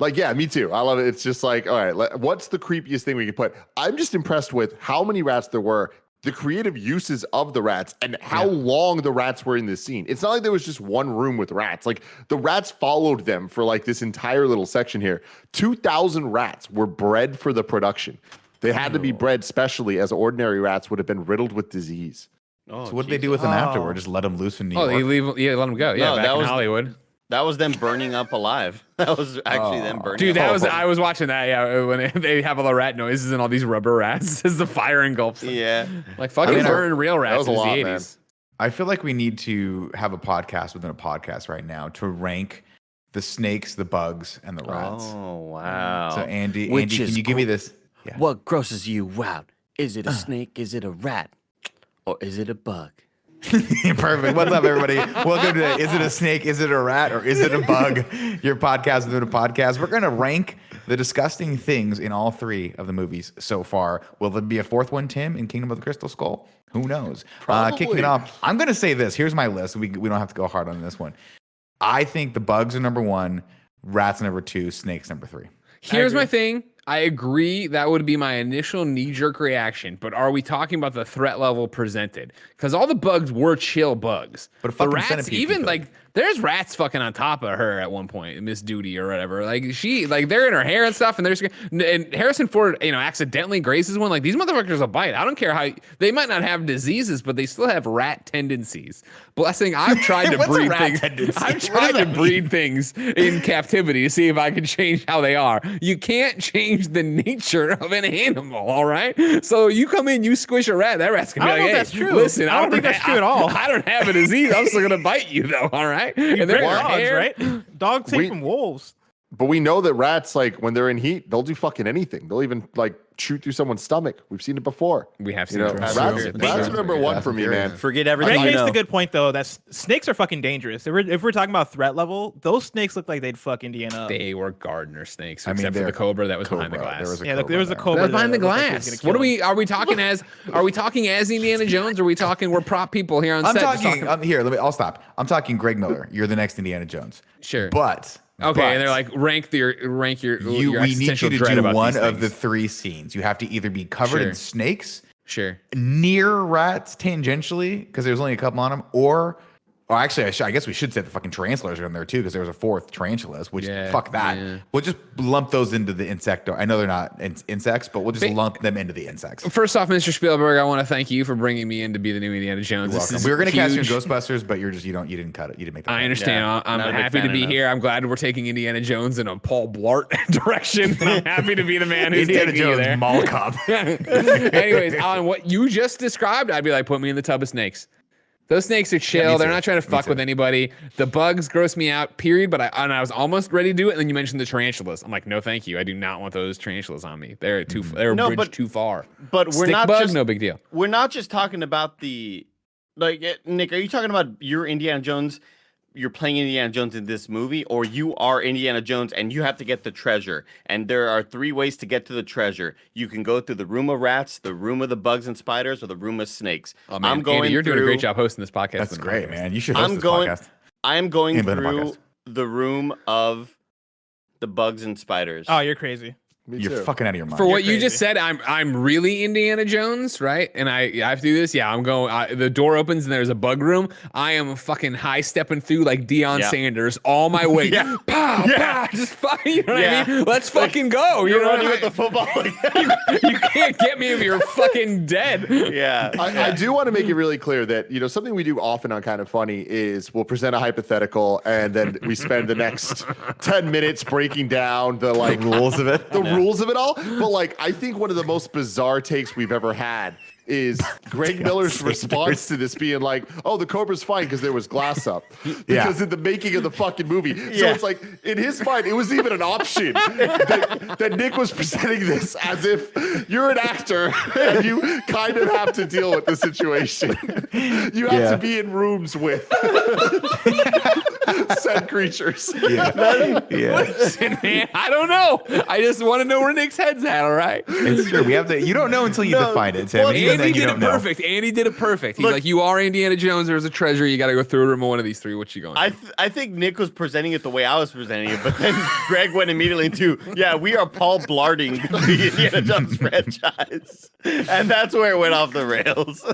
Like, yeah, me too. I love it. It's just like, all right, what's the creepiest thing we could put? I'm just impressed with how many rats there were, the creative uses of the rats, and how long the rats were in this scene. It's not like there was just one room with rats. Like, the rats followed them for like this entire little section here. 2,000 rats were bred for the production. They had to be bred specially, as ordinary rats would have been riddled with disease. Oh, So what did they do with them afterward? Just let them loose in New Oh, York? let him go. Yeah, No, back that in was- Hollywood. That was them burning up alive. That was actually them burning. Dude, up. I was watching that. Yeah, when they have all the rat noises and all these rubber rats as the fire engulfs them. Yeah. Like fucking mean, burn real rats was a in lot, the man. 80s. I feel like we need to have a podcast within a podcast right now to rank the snakes, the bugs, and the rats. Oh wow! So Andy, Which can is you give me this? Yeah. What grosses you out? Is it a snake? Is it a rat? Or is it a bug? Perfect. What's up, everybody? Welcome to Is It a Snake? Is it a rat? Or is it a bug? Your podcast within a podcast. We're going to rank the disgusting things in all three of the movies so far. Will there be a fourth one, Tim, in Kingdom of the Crystal Skull? Who knows? Kicking it off, I'm going to say this. Here's my list. We don't have to go hard on this one. I think the bugs are number 1, rats number 2, snakes number 3. Here's my thing. I agree that would be my initial knee-jerk reaction, but are we talking about the threat level presented? Because all the bugs were chill bugs. But a the fucking rats, centipede even could. like, there's rats fucking on top of her at one point, Miss Duty or whatever. Like they're in her hair and stuff, and and Harrison Ford, accidentally grazes one. Like these motherfuckers will bite. I don't care how they might not have diseases, but they still have rat tendencies. Blessing, I've tried to What's a breed rat things. tendency? I've What does tried to that mean? breed things in captivity to see if I can change how they are. You can't change the nature of an animal, all right? So you come in, you squish a rat, that rat's gonna be I don't like, know hey, if that's true. listen, I don't think that's true at all. I don't have a disease. I'm still gonna bite you though, all right? And They're they're dogs, hair, right? Dogs take We- from wolves. But we know that rats, like when they're in heat, they'll do fucking anything. They'll even like shoot through someone's stomach. We've seen it before. We have You seen know, it. rats, True. rats are number 1 for me, man. Forget everything Greg you makes know. the good point though. That snakes are fucking dangerous. If we're talking about threat level, those snakes look like they'd fuck Indiana up. They were gardener snakes, I mean, except for they're the cobra that was behind the cobra. glass. There was a Yeah, cobra there was a there. cobra That's behind the that looked like it was glass. gonna What kill are we talking as? Are we talking as Indiana Jones? Or are we talking we're prop people here on I'm set? just talking. I'll stop. I'm talking Greg Miller. You're the next Indiana Jones. Sure. But Okay, but and they're like rank your we need existential you to dread do about one these of the things. 3 scenes. You have to either be covered Sure. in snakes, Sure. near rats tangentially, because there's only a couple on them, or actually, I guess we should say the fucking tarantulas are in there too, because there was a 4th tarantulas, which Yeah, fuck that. yeah. We'll just lump those into the insecto. I know they're not insects, but we'll just lump them into the insects. First off, Mr. Spielberg, I want to thank you for bringing me in to be the new Indiana Jones. This Welcome. is We were going to cast you in huge. Ghostbusters, but you didn't cut it. You didn't make that. I cut. understand. Yeah, I'm not a big happy to fan be enough. here. I'm glad we're taking Indiana Jones in a Paul Blart direction. I'm happy to be the man who's Indiana taking you Jones there. Mall Cop. Anyways, on what you just described, I'd be like, put me in the tub of snakes. Those snakes are chill. me They're too. not trying to Me fuck too. with anybody. The bugs gross me out, period. But I was almost ready to do it. And then you mentioned the tarantulas. I'm like, no, thank you. I do not want those tarantulas on me. They're they're No, bridged but- too far. But we're Stick not bug, just no big deal. we're not just talking about the Nick. Are you talking about your Indiana Jones? You're playing Indiana Jones in this movie, or you are Indiana Jones and you have to get the treasure. And there are 3 ways to get to the treasure. You can go through the room of rats, the room of the bugs and spiders, or the room of snakes. Oh, man. I'm going Andy, you're doing a through- great job hosting this podcast. That's with the great, podcast. man. You should host I'm this going- podcast. I am going Ain't been a through podcast. the room of the bugs and spiders. Oh, you're crazy. Me You're too. fucking out of your mind. For what you crazy. just said, I'm really Indiana Jones, right? And I have to do this. Yeah, I'm going. The door opens and there's a bug room. I am fucking high stepping through like Deion Yeah. Sanders all my way. Yeah. Pow, Yeah. pow, just fucking. You know what Yeah. I mean? Let's fucking go. You're You know running what with the football. You can't get me if you're fucking dead. yeah. I do want to make it really clear that, something we do often on Kind of Funny is we'll present a hypothetical and then we spend the next 10 minutes breaking down the rules of it. the rules of it all. But I think one of the most bizarre takes we've ever had is Greg Miller's response to this being like, oh, the Cobra's fine because there was glass up. Because in the making of the fucking movie. So Yeah. it's like, in his mind, it was even an option that Nick was presenting this as if you're an actor and you kind of have to deal with the situation. You have to be in rooms with said creatures. Yeah. Listen, man, I don't know. I just want to know where Nick's head's at. All right. It's true. We have to. You don't know until you define it, Tim. well, And even Andy then you did don't it know. perfect. Andy did it perfect. He's Look- like, you are Indiana Jones. There's a treasure. You got to go through a room of one of these 3. What you going? I think Nick was presenting it the way I was presenting it, but then Greg went immediately into, yeah, we are Paul Blarting the Indiana Jones franchise. And that's where it went off the rails.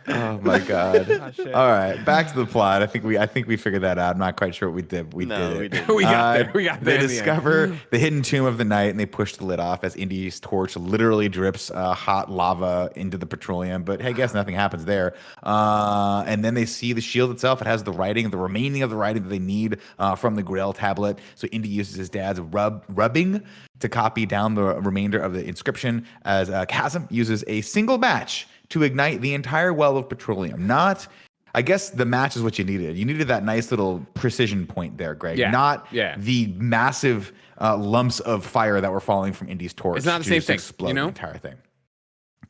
Oh my god. Oh, shit. All right, back to the plot. I think we figured that out. I'm not quite sure what we did. We No, did it. we didn't. We got there. We got there. They in the end. discover the hidden tomb of the night, and they push the lid off as Indy's torch literally drips hot lava into the petroleum. But hey, guess nothing happens there. And then they see the shield itself. It has the remaining of the writing that they need from the Grail tablet. So Indy uses his dad's rubbing to copy down the remainder of the inscription, as Chasm uses a single match to ignite the entire well of petroleum. Not I guess the match is what you needed. You needed that nice little precision point there, Greg. Yeah. Not Yeah. the massive lumps of fire that were falling from Indy's torch. It's not the to same just thing, explode you know? the entire thing.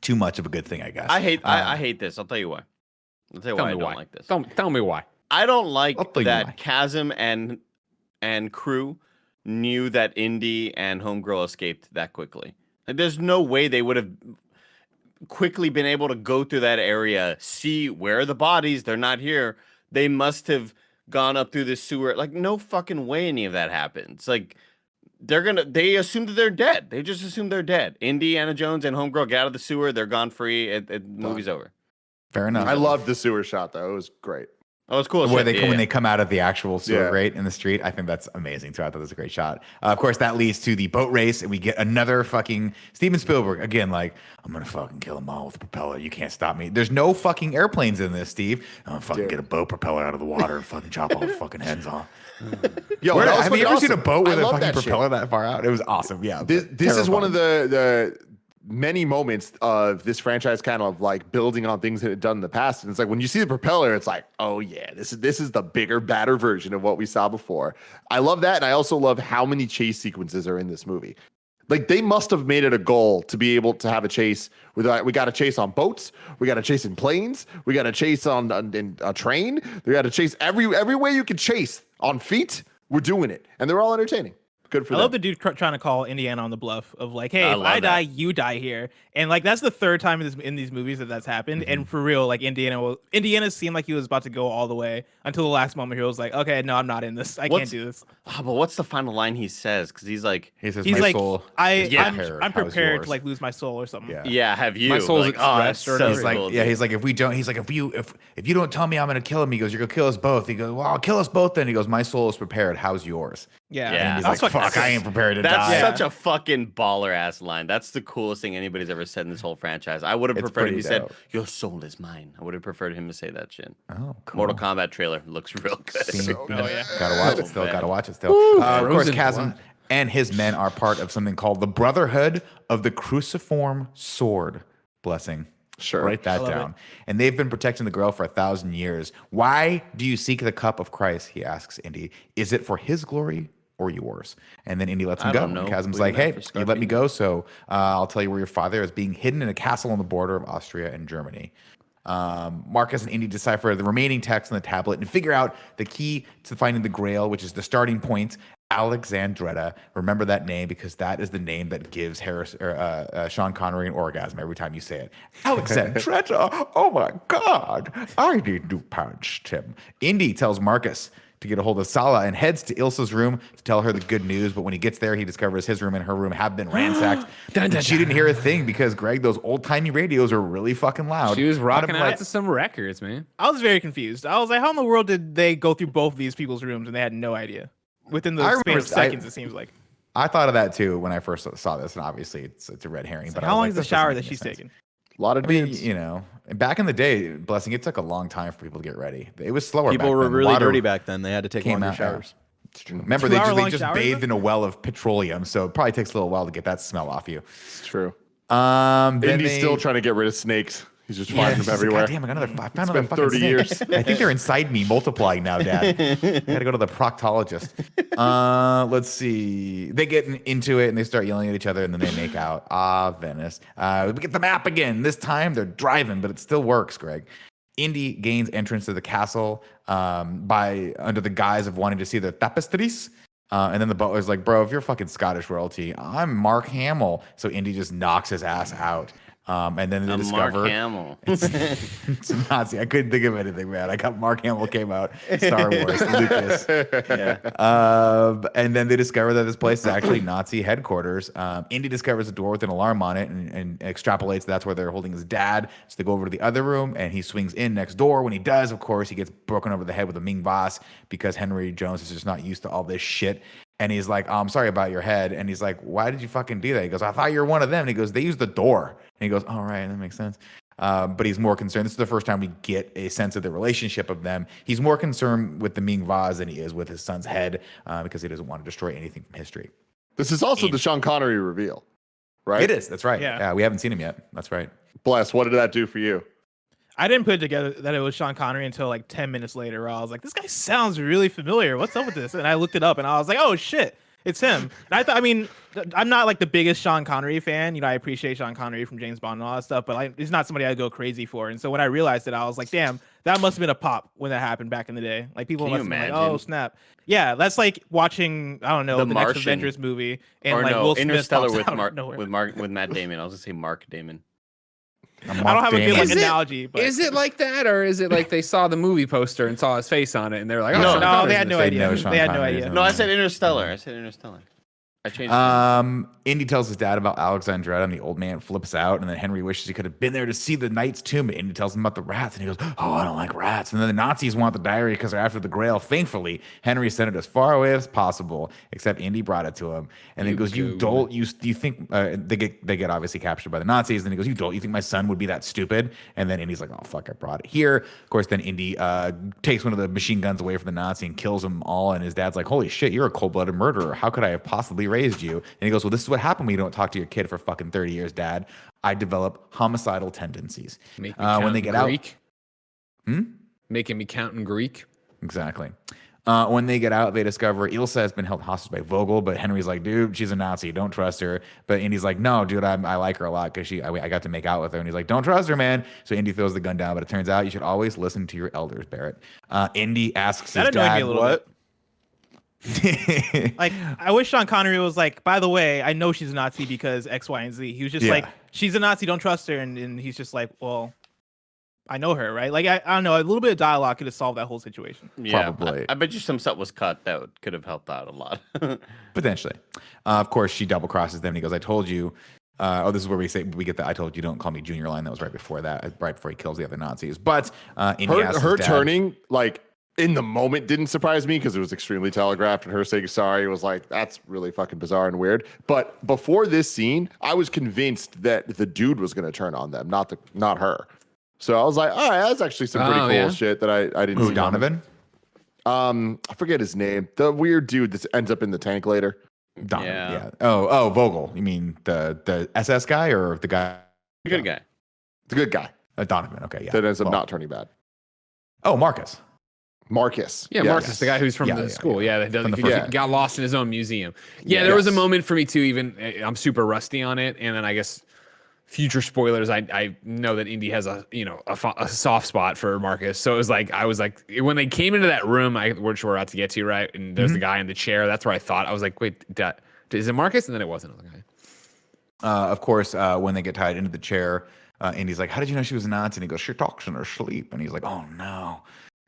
Too much of a good thing, I guess. I hate this. I'll tell you why. I'll tell you why I don't like this. Tell me why. I don't like I'll tell you why. that Chasm and crew knew that Indy and Homegirl escaped that quickly. Like, there's no way they would have quickly been able to go through that area, see where are the bodies, they're not here. They must have gone up through the sewer. Like, no fucking way any of that happens. Like, they assume that they're dead. They just assume they're dead. Indiana Jones and Homegirl get out of the sewer, they're gone free, movie's over. Fair enough. I loved the sewer shot though. It was great. Oh, it's cool. Where shit. when they come out of the actual sewer Yeah. grate in the street, I think that's amazing too. I thought that was a great shot. Of course, that leads to the boat race, and we get another fucking Steven Spielberg again. Like, I'm gonna fucking kill them all with a propeller. You can't stop me. There's no fucking airplanes in this, Steve. I'm gonna fucking get a boat propeller out of the water and fucking chop all the fucking heads off. Yo, Where, that was have you fucking ever seen a awesome. boat I with a love fucking that shit. propeller that far out? It was awesome. Yeah. This is one of terrifying. the many moments of this franchise kind of like building on things that it done in the past. And it's like when you see the propeller, it's like, oh yeah, this is the bigger, badder version of what we saw before. I love that, and I also love how many chase sequences are in this movie. Like they must have made it a goal to be able to have a chase. We got a chase on boats, we got a chase in planes, we got a chase on in a train. We got a chase every way you can chase on feet. We're doing it, and they're all entertaining. Good for I them. love the dude trying to call Indiana on the bluff of like, hey, I if love I die, that. you die here. And like that's the third time in these movies that's happened. Mm-hmm. And for real, like Indiana seemed like he was about to go all the way until the last moment. He was like, okay, no, I'm not in this. I can't do this. Oh, but what's the final line he says? Because he's like, He says, He's my like, soul. Yeah. I'm How's prepared yours? to like lose my soul or something. Yeah. yeah, have you? My soul's like, at oh, that's rest or so whatever. He's like, cool, yeah, dude. he's like, if you don't tell me I'm gonna kill him, he goes, you're gonna kill us both. He goes, well, I'll kill us both then. He goes, my soul is prepared. How's yours? Yeah. Yeah. And he's That's like, fucking fuck, I ain't prepared to That's die. such a fucking baller ass line. That's the coolest thing anybody's ever said in this whole franchise. I would have It's preferred if he pretty said, dope. "Your soul is mine." I would have preferred him to say that shit. Oh, cool. Mortal Kombat trailer looks real good. yeah. Gotta watch it still. bad. Gotta watch it still. Of course, Frozen Chasm blood. and his men are part of something called the Brotherhood of the Cruciform Sword. Blessing. Sure. Write that down. And they've been protecting the Grail for 1,000 years. Why do you seek the cup of Christ? He asks Indy. Is it for his glory or yours? And then Indy lets him I go. don't know. And Chasm's We like, can hey, ask for you let me Scarpino. go, so I'll tell you where your father is being hidden in a castle on the border of Austria and Germany. Marcus and Indy decipher the remaining text on the tablet and figure out the key to finding the Grail, which is the starting point, Alexandretta. Remember that name because that is the name that gives Sean Connery an orgasm every time you say it. Alexandretta. Oh my God. I need to punch him. Indy tells Marcus to get a hold of Sala and heads to Ilsa's room to tell her the good news. But when he gets there, he discovers his room and her room have been ransacked. And she didn't hear a thing because, Greg, those old-timey radios are really fucking loud. She was rocking I'm out like, to some records, man. I was very confused. I was like, how in the world did they go through both of these people's rooms and they had no idea? Within the I span remember- of seconds, it seems like. I thought of that too when I first saw this, and obviously it's a red herring. But I How was long like, is the this doesn't shower make that any she's sense. taking? A lot of I mean, dudes. you know, back in the day, Blessing, it took a long time for people to get ready. It was slower. People back were then. The really water dirty back then. They had to take came longer out, yeah. showers. Remember, they 2-hour-long just showers, bathed though? in a well of petroleum, so it probably takes a little while to get that smell off you. It's true. Then Indy's they- still trying to get rid of snakes. He's just Yeah, finding it's them just like, everywhere. God damn, I found been another fucking 30 snake. years. I think they're inside me, multiplying now, Dad. I gotta go to the proctologist. Let's see. They get into it and they start yelling at each other, and then they make out. Venice. We get the map again. This time they're driving, but it still works, Greg. Indy gains entrance to the castle by under the guise of wanting to see the tapestries. And then the butler's like, bro, if you're fucking Scottish royalty, I'm Mark Hamill. So Indy just knocks his ass out. And then they I'm discover Mark Hamill. it's Nazi. I couldn't think of anything, man. I got Mark Hamill came out, Star Wars, Lucas. And then they discover that this place is actually Nazi headquarters. Indy discovers a door with an alarm on it and extrapolates that's where they're holding his dad. So they go over to the other room and he swings in next door. When he does, of course, he gets broken over the head with a Ming Vase because Henry Jones is just not used to all this shit. And he's like, oh, I'm sorry about your head. And he's like, why did you fucking do that? He goes, I thought you were one of them. And he goes, they used the door. And he goes, all right, that makes sense. But he's more concerned. This is the first time we get a sense of the relationship of them. He's more concerned with the Ming Vase than he is with his son's head because he doesn't want to destroy anything from history. This is also the Sean Connery reveal, right? It is. That's right. Yeah. Yeah, we haven't seen him yet. That's right. Bless, what did that do for you? I didn't put it together that it was Sean Connery until like 10 minutes later, where I was like, this guy sounds really familiar. What's up with this? And I looked it up and I was like, oh shit, it's him. And I thought, I mean, I'm not like the biggest Sean Connery fan. You know, I appreciate Sean Connery from James Bond and all that stuff, but he's not somebody I'd go crazy for. And so when I realized it, I was like, damn, that must have been a pop when that happened back in the day. Like people Can must you have been like, imagine? oh snap. Yeah, that's like watching, I don't know, The the next Martian. Avengers movie and Or like no, Will Smith Interstellar pops with out of nowhere. with Matt Damon. I was gonna say Mark Damon. I don't have a good like Is it- analogy, but Is it like that, or is it like they saw the movie poster and saw his face on it, and they're like, "Oh, No, Sean no, Connery's they in had this no Say idea. no, Sean They had no Connery idea. isn't No, I in said it. Interstellar. I said Interstellar. I changed. it. Indy tells his dad about Alexandretta, and the old man flips out. And then Henry wishes he could have been there to see the knight's tomb. And Indy tells him about the rats, and he goes, "Oh, I don't like rats." And then the Nazis want the diary because they're after the Grail. Thankfully, Henry sent it as far away as possible, except Indy brought it to him. And then he goes, "You dolt, do you think they get obviously captured by the Nazis?" And he goes, "You dolt, you think my son would be that stupid?" And then Indy's like, "Oh fuck, I brought it here." Of course, then Indy takes one of the machine guns away from the Nazi and kills them all. And his dad's like, "Holy shit, you're a cold-blooded murderer. How could I have possibly raised you?" And he goes, "Well, this is what happened when you don't talk to your kid for fucking 30 years, Dad. I develop homicidal tendencies." Make me count when they in get Greek. out, Making me count in Greek. exactly. When they get out, they discover Ilsa has been held hostage by Vogel, but Henry's like, "Dude, she's a Nazi. Don't trust her." But Indy's like, "No, dude, I like her a lot because I got to make out with her." And he's like, "Don't trust her, man." So Indy throws the gun down, but it turns out you should always listen to your elders, Barrett. Indy asks That his annoyed me dad, a little "What?" Like, I wish Sean Connery was like, by the way, I know she's a Nazi because X, Y, and Z. He was just Yeah. like, she's a Nazi, don't trust her. And he's just like, well, I know her, right? Like, I don't know. A little bit of dialogue could have solved that whole situation. Yeah, Probably. I bet you some stuff was cut that could have helped out a lot. Potentially. Of course, she double crosses them and he goes, "I told you." This is where we get the "I told you don't call me Junior" line. That was right before that, right before he kills the other Nazis. But Indy asks Her his dad, turning like in the moment didn't surprise me because it was extremely telegraphed, and her saying sorry was like, that's really fucking bizarre and weird. But before this scene, I was convinced that the dude was going to turn on them, not her. So I was like, all right, that's actually some pretty cool yeah. shit that I didn't Who, see. Donovan? I forget his name. The weird dude that ends up in the tank later. Donovan, Yeah. yeah. Oh, Vogel. You mean the SS guy or the guy? Good guy. The good guy Donovan. Okay, yeah. that ends up Well, not turning bad. Oh, Marcus. Marcus. Yeah, Yes. Marcus, the guy who's from Yeah, the yeah, school. yeah. Yeah, that From doesn't, the he first- got lost in his own museum. Yeah, Yeah. there was a Yes. moment for me too. Even I'm super rusty on it, and then I guess future spoilers. I know that Indy has a soft spot for Marcus. So it was like I was like when they came into that room, which we're about to get to, right? And there's the guy in the chair. That's where I thought I was like, wait, is it Marcus? And then it wasn't. I was like, okay. Of course, when they get tied into the chair, Indy's like, "How did you know she was a Nazi?" And he goes, "She talks in her sleep." And he's like, "Oh no,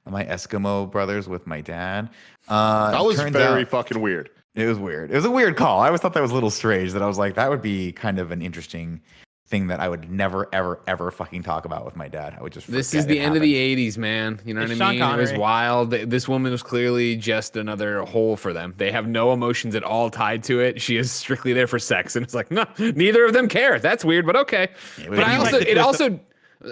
am I Eskimo brothers with my dad?" That was turns very out- fucking weird. It was weird. It was a weird call. I always thought that was a little strange. That I was like, that would be kind of an interesting thing that I would never, ever, ever fucking talk about with my dad. I would just. This forget is the it end of happened. the 80s, man. You know It's what Sean I mean? It was Connery. wild. This woman was clearly just another hole for them. They have no emotions at all tied to it. She is strictly there for sex. And it's like, no, neither of them care. That's weird, but okay. but But I you also, like the it twist also,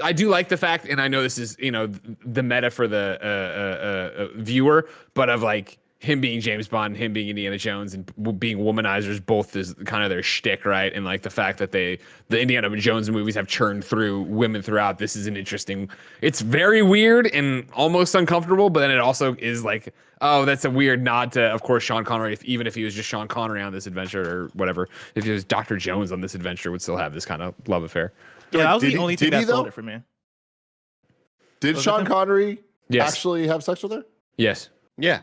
I do like the fact, and I know this is, the meta for the viewer, but of like, him being James Bond, him being Indiana Jones, and being womanizers, both is kind of their shtick, right? And like the fact that the Indiana Jones movies have churned through women throughout. This is an interesting. It's very weird and almost uncomfortable, but then it also is like, oh, that's a weird nod to, of course, Sean Connery. Even if he was just Sean Connery on this adventure or whatever, if he was Dr. Jones on this adventure, would still have this kind of love affair. Yeah, that was Did the he- only thing did he, that sold though? it for me. Did Was it Sean him? Connery Yes. actually have sex with her? Yes. Yeah.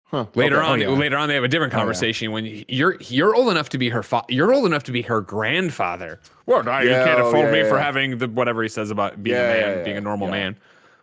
Huh. Later Okay. on, yeah. later on, they have a different conversation when you're old enough to be her you're old enough to be her grandfather. Well, no, you Yeah, can't oh, fault yeah, me for yeah. having the whatever he says about being Yeah, a man, yeah, being a normal yeah. man.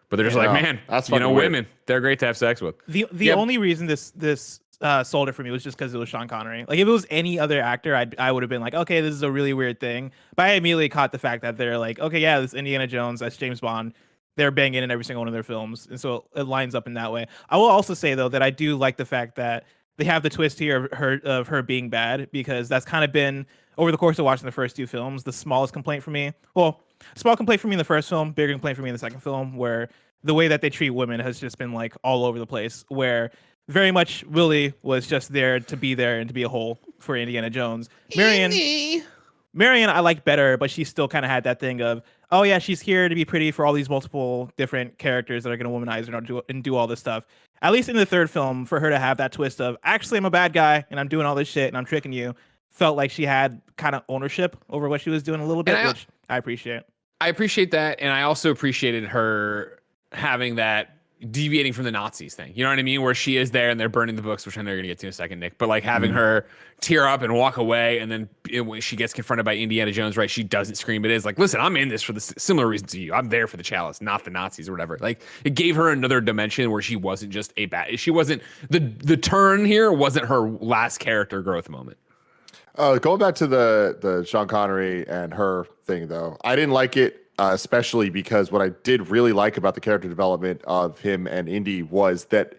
But they're just Yeah, like, no, man, that's fucking weird. women, they're great to have sex with. The Yeah. only reason this sold it for me was just because it was Sean Connery. Like if it was any other actor, I would have been like, okay, this is a really weird thing. But I immediately caught the fact that they're like, okay, yeah, this Indiana Jones, that's James Bond. They're banging in every single one of their films, and so it lines up in that way. I will also say though that I do like the fact that they have the twist here of her being bad, because that's kind of been over the course of watching the first two films the smallest complaint for me. Well, small complaint for me in the first film, bigger complaint for me in the second film, where the way that they treat women has just been like all over the place. Where very much Willie was just there to be there and to be a hole for Indiana Jones. Marion, I like better, but she still kind of had that thing of, oh yeah, she's here to be pretty for all these multiple different characters that are going to womanize her and do all this stuff. At least in the third film, for her to have that twist of actually I'm a bad guy and I'm doing all this shit and I'm tricking you, felt like she had kind of ownership over what she was doing a little bit, which I appreciate. I appreciate that, and I also appreciated her having that deviating from the Nazis thing. You know what I mean? Where she is there and they're burning the books, which I know you're gonna get to in a second, Nick. But like having her tear up and walk away, and then when she gets confronted by Indiana Jones, right? She doesn't scream. It is like, listen, I'm in this for the similar reason to you. I'm there for the chalice, not the Nazis or whatever. Like it gave her another dimension where she wasn't just a bad. She wasn't the turn here wasn't her last character growth moment. Going back to the Sean Connery and her thing, though, I didn't like it, especially because what I did really like about the character development of him and Indy was that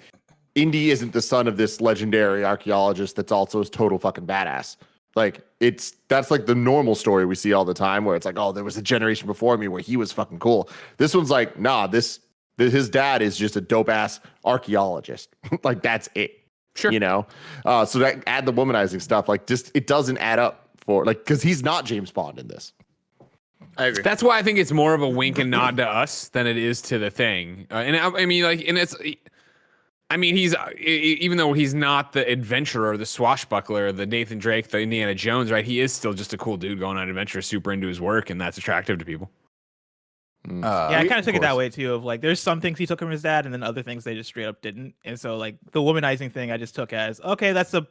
Indy isn't the son of this legendary archaeologist that's also a total fucking badass. Like that's like the normal story we see all the time, where it's like, oh, there was a generation before me where he was fucking cool. This one's like, nah, his dad is just a dope ass archaeologist. Like that's it. Sure. You know, so that add the womanizing stuff, like just it doesn't add up for like because he's not James Bond in this. I agree. That's why I think it's more of a wink and nod to us than it is to the thing. And I mean, like, and it's, I mean, he's even though he's not the adventurer, the swashbuckler, the Nathan Drake, the Indiana Jones, right? He is still just a cool dude going on adventure, super into his work, and that's attractive to people. Yeah, I kind of took it that way too. Of like, there's some things he took from his dad, and then other things they just straight up didn't. And so, like, the womanizing thing, I just took as okay, that's a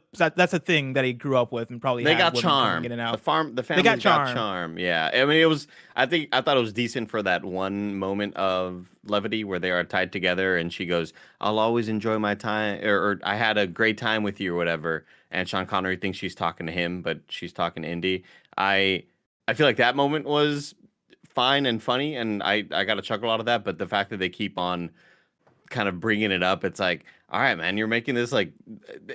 thing that he grew up with, and probably they had got women charm. coming in and out. The family got charm. Yeah, I mean, it was. I thought it was decent for that one moment of levity where they are tied together, and she goes, "I'll always enjoy my time," or "I had a great time with you," or whatever. And Sean Connery thinks she's talking to him, but she's talking to Indy. I feel like that moment was fine and funny, and I got a chuckle out of that. But the fact that they keep on kind of bringing it up, it's like, all right, man, you're making this like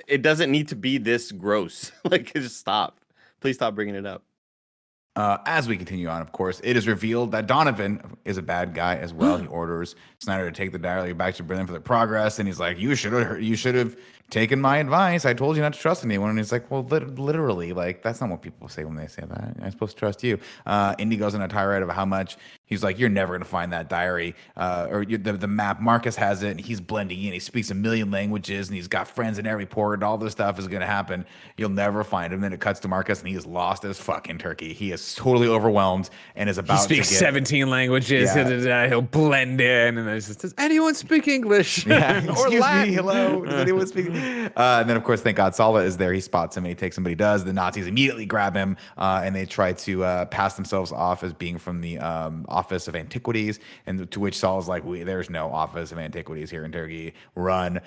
it doesn't need to be this gross. Like, just stop. Please stop bringing it up. As we continue on, of course, it is revealed that Donovan is a bad guy as well. He orders Snyder to take the diary back to Berlin for the progress, and he's like, "You should have taken my advice. I told you not to trust anyone." And he's like, "Well, literally, like that's not what people say when they say that. I'm supposed to trust you." Indy goes on a tirade of how much he's like, "You're never gonna find that diary or the map. Marcus has it, and he's blending in. He speaks a million languages, and he's got friends in every port. And all this stuff is gonna happen. You'll never find him." Then it cuts to Marcus, and he is lost as fucking turkey. He is totally overwhelmed and is about He speaks 17 languages. Yeah. He'll blend in, and there's just, does anyone speak English? Yeah, or excuse Latin? me, hello. Does anyone speak? And then, of course, thank God Sala is there. He spots him and he takes him, but he does. The Nazis immediately grab him and they try to pass themselves off as being from the Office of Antiquities, and to which Sala's like, there's no Office of Antiquities here in Turkey. Run.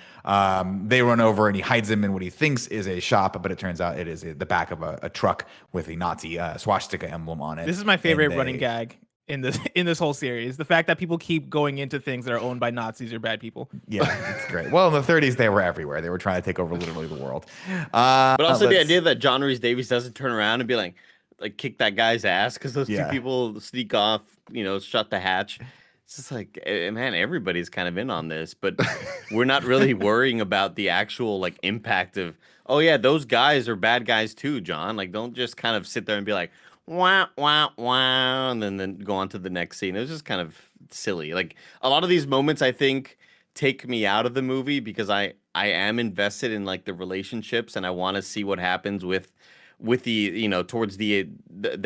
They run over and he hides him in what he thinks is a shop, but it turns out it is the back of a truck with a Nazi swastika emblem on it. This is my favorite running gag in this whole series. The fact that people keep going into things that are owned by Nazis or bad people. Yeah, it's great. Well, in the 30s, they were everywhere. They were trying to take over literally the world. But also the idea that John Rhys Davies doesn't turn around and be like kick that guy's ass because those two people sneak off, shut the hatch. It's just like, man, everybody's kind of in on this, but we're not really worrying about the actual like impact of, oh yeah, those guys are bad guys too, John. Like, don't just kind of sit there and be like, wow, wow, wow, and then go on to the next scene. It was just kind of silly. Like a lot of these moments, I think, take me out of the movie because I am invested in like the relationships and I want to see what happens with the towards the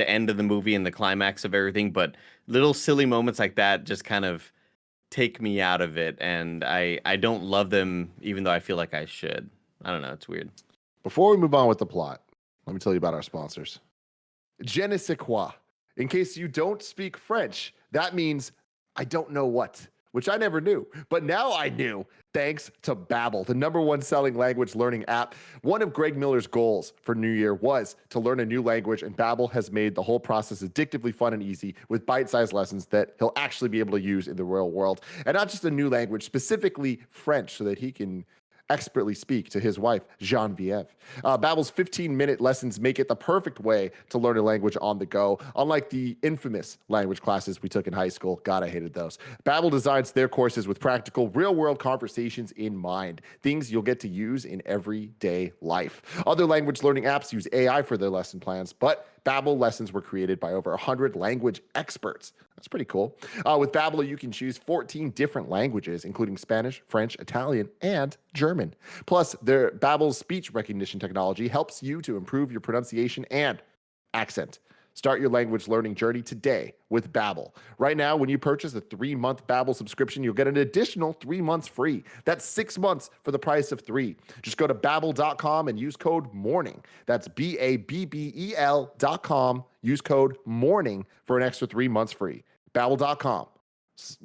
end of the movie and the climax of everything. But little silly moments like that just kind of take me out of it, and I don't love them even though I feel like I should. I don't know. It's weird. Before we move on with the plot, let me tell you about our sponsors. Je ne sais quoi. In case you don't speak French, that means I don't know what, which I never knew. But now I knew, thanks to Babbel, the #1 selling language learning app. One of Greg Miller's goals for New Year was to learn a new language, and Babbel has made the whole process addictively fun and easy with bite-sized lessons that he'll actually be able to use in the real world. And not just a new language, specifically French, so that he can expertly speak to his wife, Genevieve. Babbel's 15-minute lessons make it the perfect way to learn a language on the go, unlike the infamous language classes we took in high school. God, I hated those. Babbel designs their courses with practical, real-world conversations in mind, things you'll get to use in everyday life. Other language learning apps use AI for their lesson plans, but Babbel lessons were created by over 100 language experts. That's pretty cool. With Babbel, you can choose 14 different languages, including Spanish, French, Italian, and German. Plus, their Babbel's speech recognition technology helps you to improve your pronunciation and accent. Start your language learning journey today with Babbel. Right now, when you purchase a 3-month Babbel subscription, you'll get an additional 3 months free. That's 6 months for the price of 3. Just go to Babbel.com and use code MORNING. That's BABBEL.com. Use code MORNING for an extra 3 months free. Babbel.com.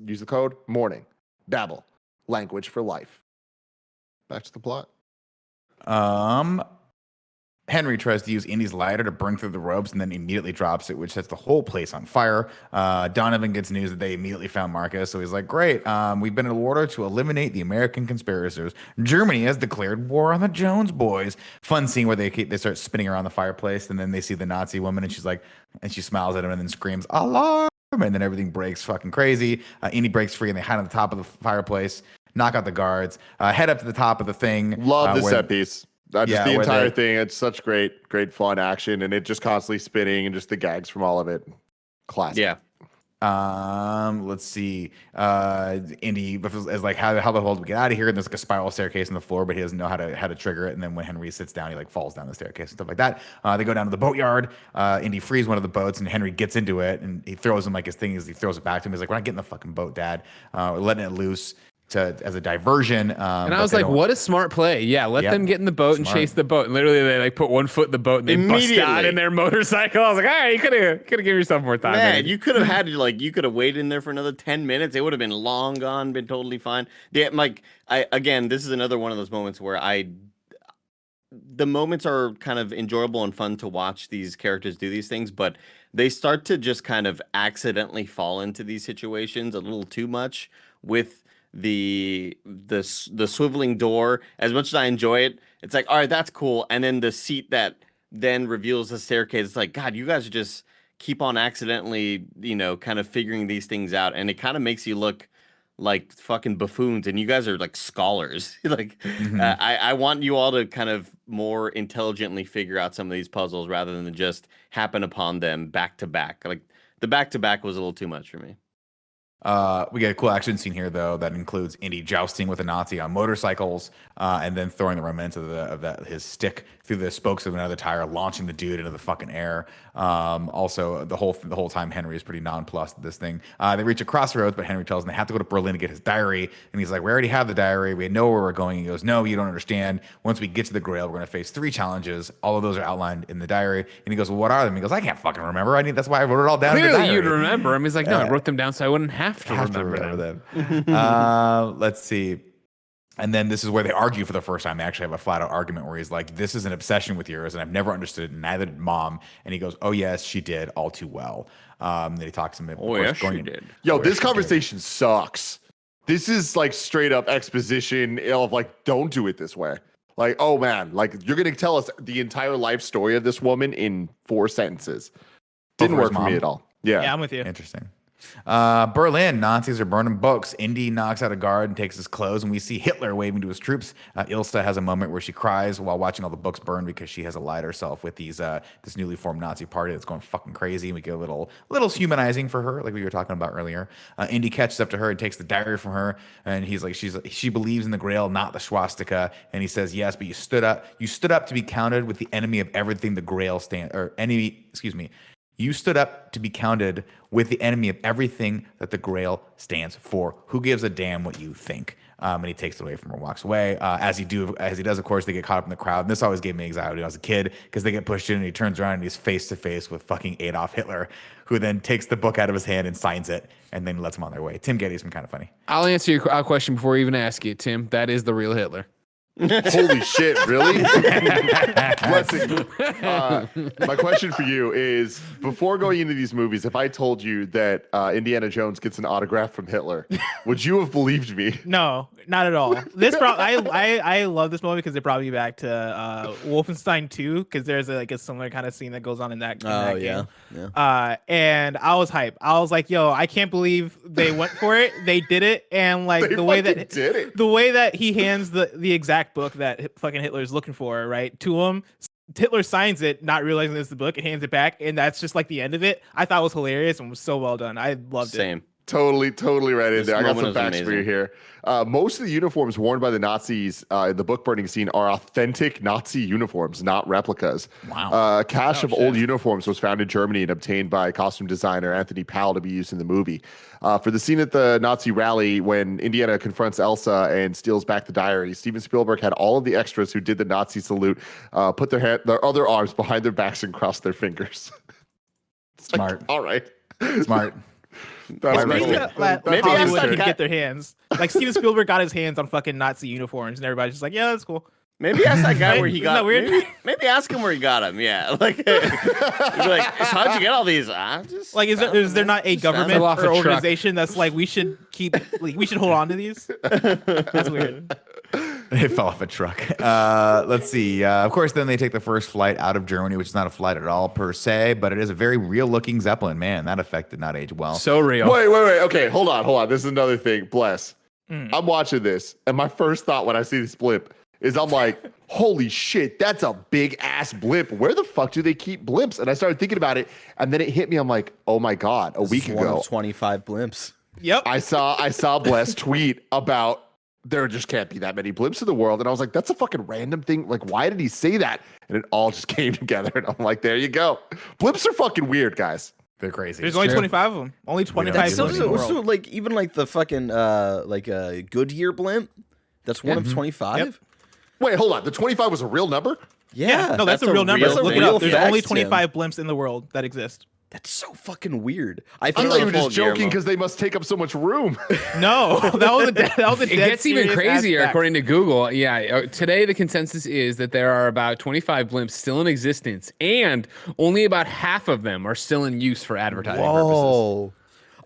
Use the code MORNING. Babbel. Language for life. Back to the plot. Henry tries to use Indy's lighter to burn through the ropes and then immediately drops it, which sets the whole place on fire. Donovan gets news that they immediately found Marcus, so he's like, great, we've been in order to eliminate the American conspirators. Germany has declared war on the Jones boys. Fun scene where they start spinning around the fireplace, and then they see the Nazi woman, and she's like, and she smiles at him and then screams, alarm, and then everything breaks fucking crazy. Indy breaks free, and they hide on the top of the fireplace, knock out the guards, head up to the top of the thing. Love the set piece. Just the entire thing. It's such great fun action, and it just constantly spinning and just the gags from all of it. Classic. Yeah. Let's see. Indy is like, how the hell do we get out of here? And there's like a spiral staircase on the floor, but he doesn't know how to trigger it. And then when Henry sits down, he like falls down the staircase and stuff like that. They go down to the boatyard. Indy frees one of the boats, and Henry gets into it, and he throws him like his thing is he throws it back to him. He's like, we're not getting the fucking boat, Dad. We're letting it loose as a diversion. And I was like, what a smart play. Yeah, let them get in the boat and chase the boat. And literally they like put one foot in the boat and they bust out in their motorcycle. I was like, all right, you could have given yourself more time. Man, you could have had you could have waited in there for another 10 minutes. It would have been long gone, been totally fine. Yeah, Mike, again, this is another one of those moments where the moments are kind of enjoyable and fun to watch these characters do these things, but they start to just kind of accidentally fall into these situations a little too much with the swiveling door. As much as I enjoy it, it's like, all right, that's cool. And then the seat that then reveals the staircase, it's like, God, you guys just keep on accidentally, kind of figuring these things out. And it kind of makes you look like fucking buffoons, and you guys are like scholars. I want you all to kind of more intelligently figure out some of these puzzles rather than just happen upon them back to back. Like the back to back was a little too much for me. We get a cool action scene here, though, that includes Indy jousting with a Nazi on motorcycles, and then throwing the remnants of his stick through the spokes of another tire, launching the dude into the fucking air. Also, the whole time Henry is pretty nonplussed at this thing. They reach a crossroads, but Henry tells them they have to go to Berlin to get his diary, and he's like, "We already have the diary. We know where we're going." He goes, "No, you don't understand. Once we get to the Grail, we're going to face 3 challenges. All of those are outlined in the diary." And he goes, "Well, what are them?" He goes, "I can't fucking remember. That's why I wrote it all down." Clearly, you'd remember him. He's like, "No, I wrote them down so I wouldn't have to remember them." Let's see. And then this is where they argue for the first time. They actually have a flat out argument where he's like, "This is an obsession with yours, and I've never understood it. Neither did Mom." And he goes, "Oh yes, she did, all too well." Then he talks to him. Oh yes, she did. Yo, this conversation sucks. This is like straight up exposition of like, don't do it this way. Like, oh man, like you're gonna tell us the entire life story of this woman in 4 sentences. Didn't work for me at all. Yeah, I'm with you. Interesting. Berlin, Nazis are burning books. Indy knocks out a guard and takes his clothes, and we see Hitler waving to his troops. Ilsa has a moment where she cries while watching all the books burn because she has allied herself with this newly formed Nazi party that's going fucking crazy. And we get a little humanizing for her, like we were talking about earlier. Indy catches up to her and takes the diary from her, and he's like, she believes in the Grail, not the swastika. And he says, "Yes, but you stood up to be counted with the enemy of everything the Grail You stood up to be counted with the enemy of everything that the Grail stands for. Who gives a damn what you think?" And he takes it away from her, walks away. As he does, of course, they get caught up in the crowd. And this always gave me anxiety when I was a kid because they get pushed in and he turns around and he's face to face with fucking Adolf Hitler, who then takes the book out of his hand and signs it and then lets him on their way. Tim Gettys, kind of funny. I'll answer your question before I even ask you, Tim. That is the real Hitler. Holy shit, really? Listen, my question for you is, before going into these movies, if I told you that Indiana Jones gets an autograph from Hitler, would you have believed me? No, Not at all. This I love this movie because it brought me back to Wolfenstein 2 because there's like a similar kind of scene that goes on in that game. Yeah. And I was hyped. I was like, yo, I can't believe they went for it. They did it, and like They the way fucking that did it. the way that he hands the exact book that fucking Hitler's looking for, right, to him. Hitler signs it, not realizing it's the book, and hands it back, and that's just like the end of it. I thought it was hilarious and was so well done. I loved it. Same. Totally right in This there. I got some moment was facts for you amazing. here. Most of the uniforms worn by the Nazis in the book burning scene are authentic Nazi uniforms, not replicas. Wow. A cache of old uniforms was found in Germany and obtained by costume designer Anthony Powell to be used in the movie. For the scene at the Nazi rally when Indiana confronts Elsa and steals back the diary, Steven Spielberg had all of the extras who did the Nazi salute put their other arms behind their backs and cross their fingers. It's like, Smart. all right. Smart. That's Why Crazy cool. that Maybe Hollywood ask that could guy- get their hands. Like Steven Spielberg got his hands on fucking Nazi uniforms, and everybody's just like, yeah, that's cool. Maybe ask that guy Right? where he Isn't got. that weird? Maybe ask him where he got him. Yeah, like, he'd be like, so how'd you get all these? I just Like, is there not a Just found government Fell off a or truck. organization that's like we should keep, like, we should hold on to these? That's weird. It fell off a truck. Let's see. Of course, then they take the first flight out of Germany, which is not a flight at all per se, but it is a very real-looking Zeppelin. Man, that effect did not age well. So real. Wait. Okay, hold on. This is another thing. Bless. I'm watching this, and my first thought when I see this blimp is I'm like, holy shit, that's a big ass blimp. Where the fuck do they keep blimps? And I started thinking about it, and then it hit me. I'm like, oh my God, a week One ago, of 25 blimps. Yep. I saw Bless tweet about there just can't be that many blimps in the world. And I was like, that's a fucking random thing. Like, why did he say that? And it all just came together. And I'm like, there you go. Blimps are fucking weird, guys. They're crazy. There's only 25 of them. Only 25 That's That's so, blimps in the world. so like even like the fucking like a Goodyear blimp. That's one of 25. Yep. Wait, hold on. The 25 was a real number? Yeah, No, that's a real number. that's a Look it real up. There's fact, only Tim. 25 blimps in the world that exist. That's so fucking weird. I I feel thought you like were just joking Guillermo. because they must take up so much room. No, that was a It dead gets even serious crazier ass fact. according to Google. Yeah, today the consensus is that there are about 25 blimps still in existence, and only about half of them are still in use for advertising purposes. whoa.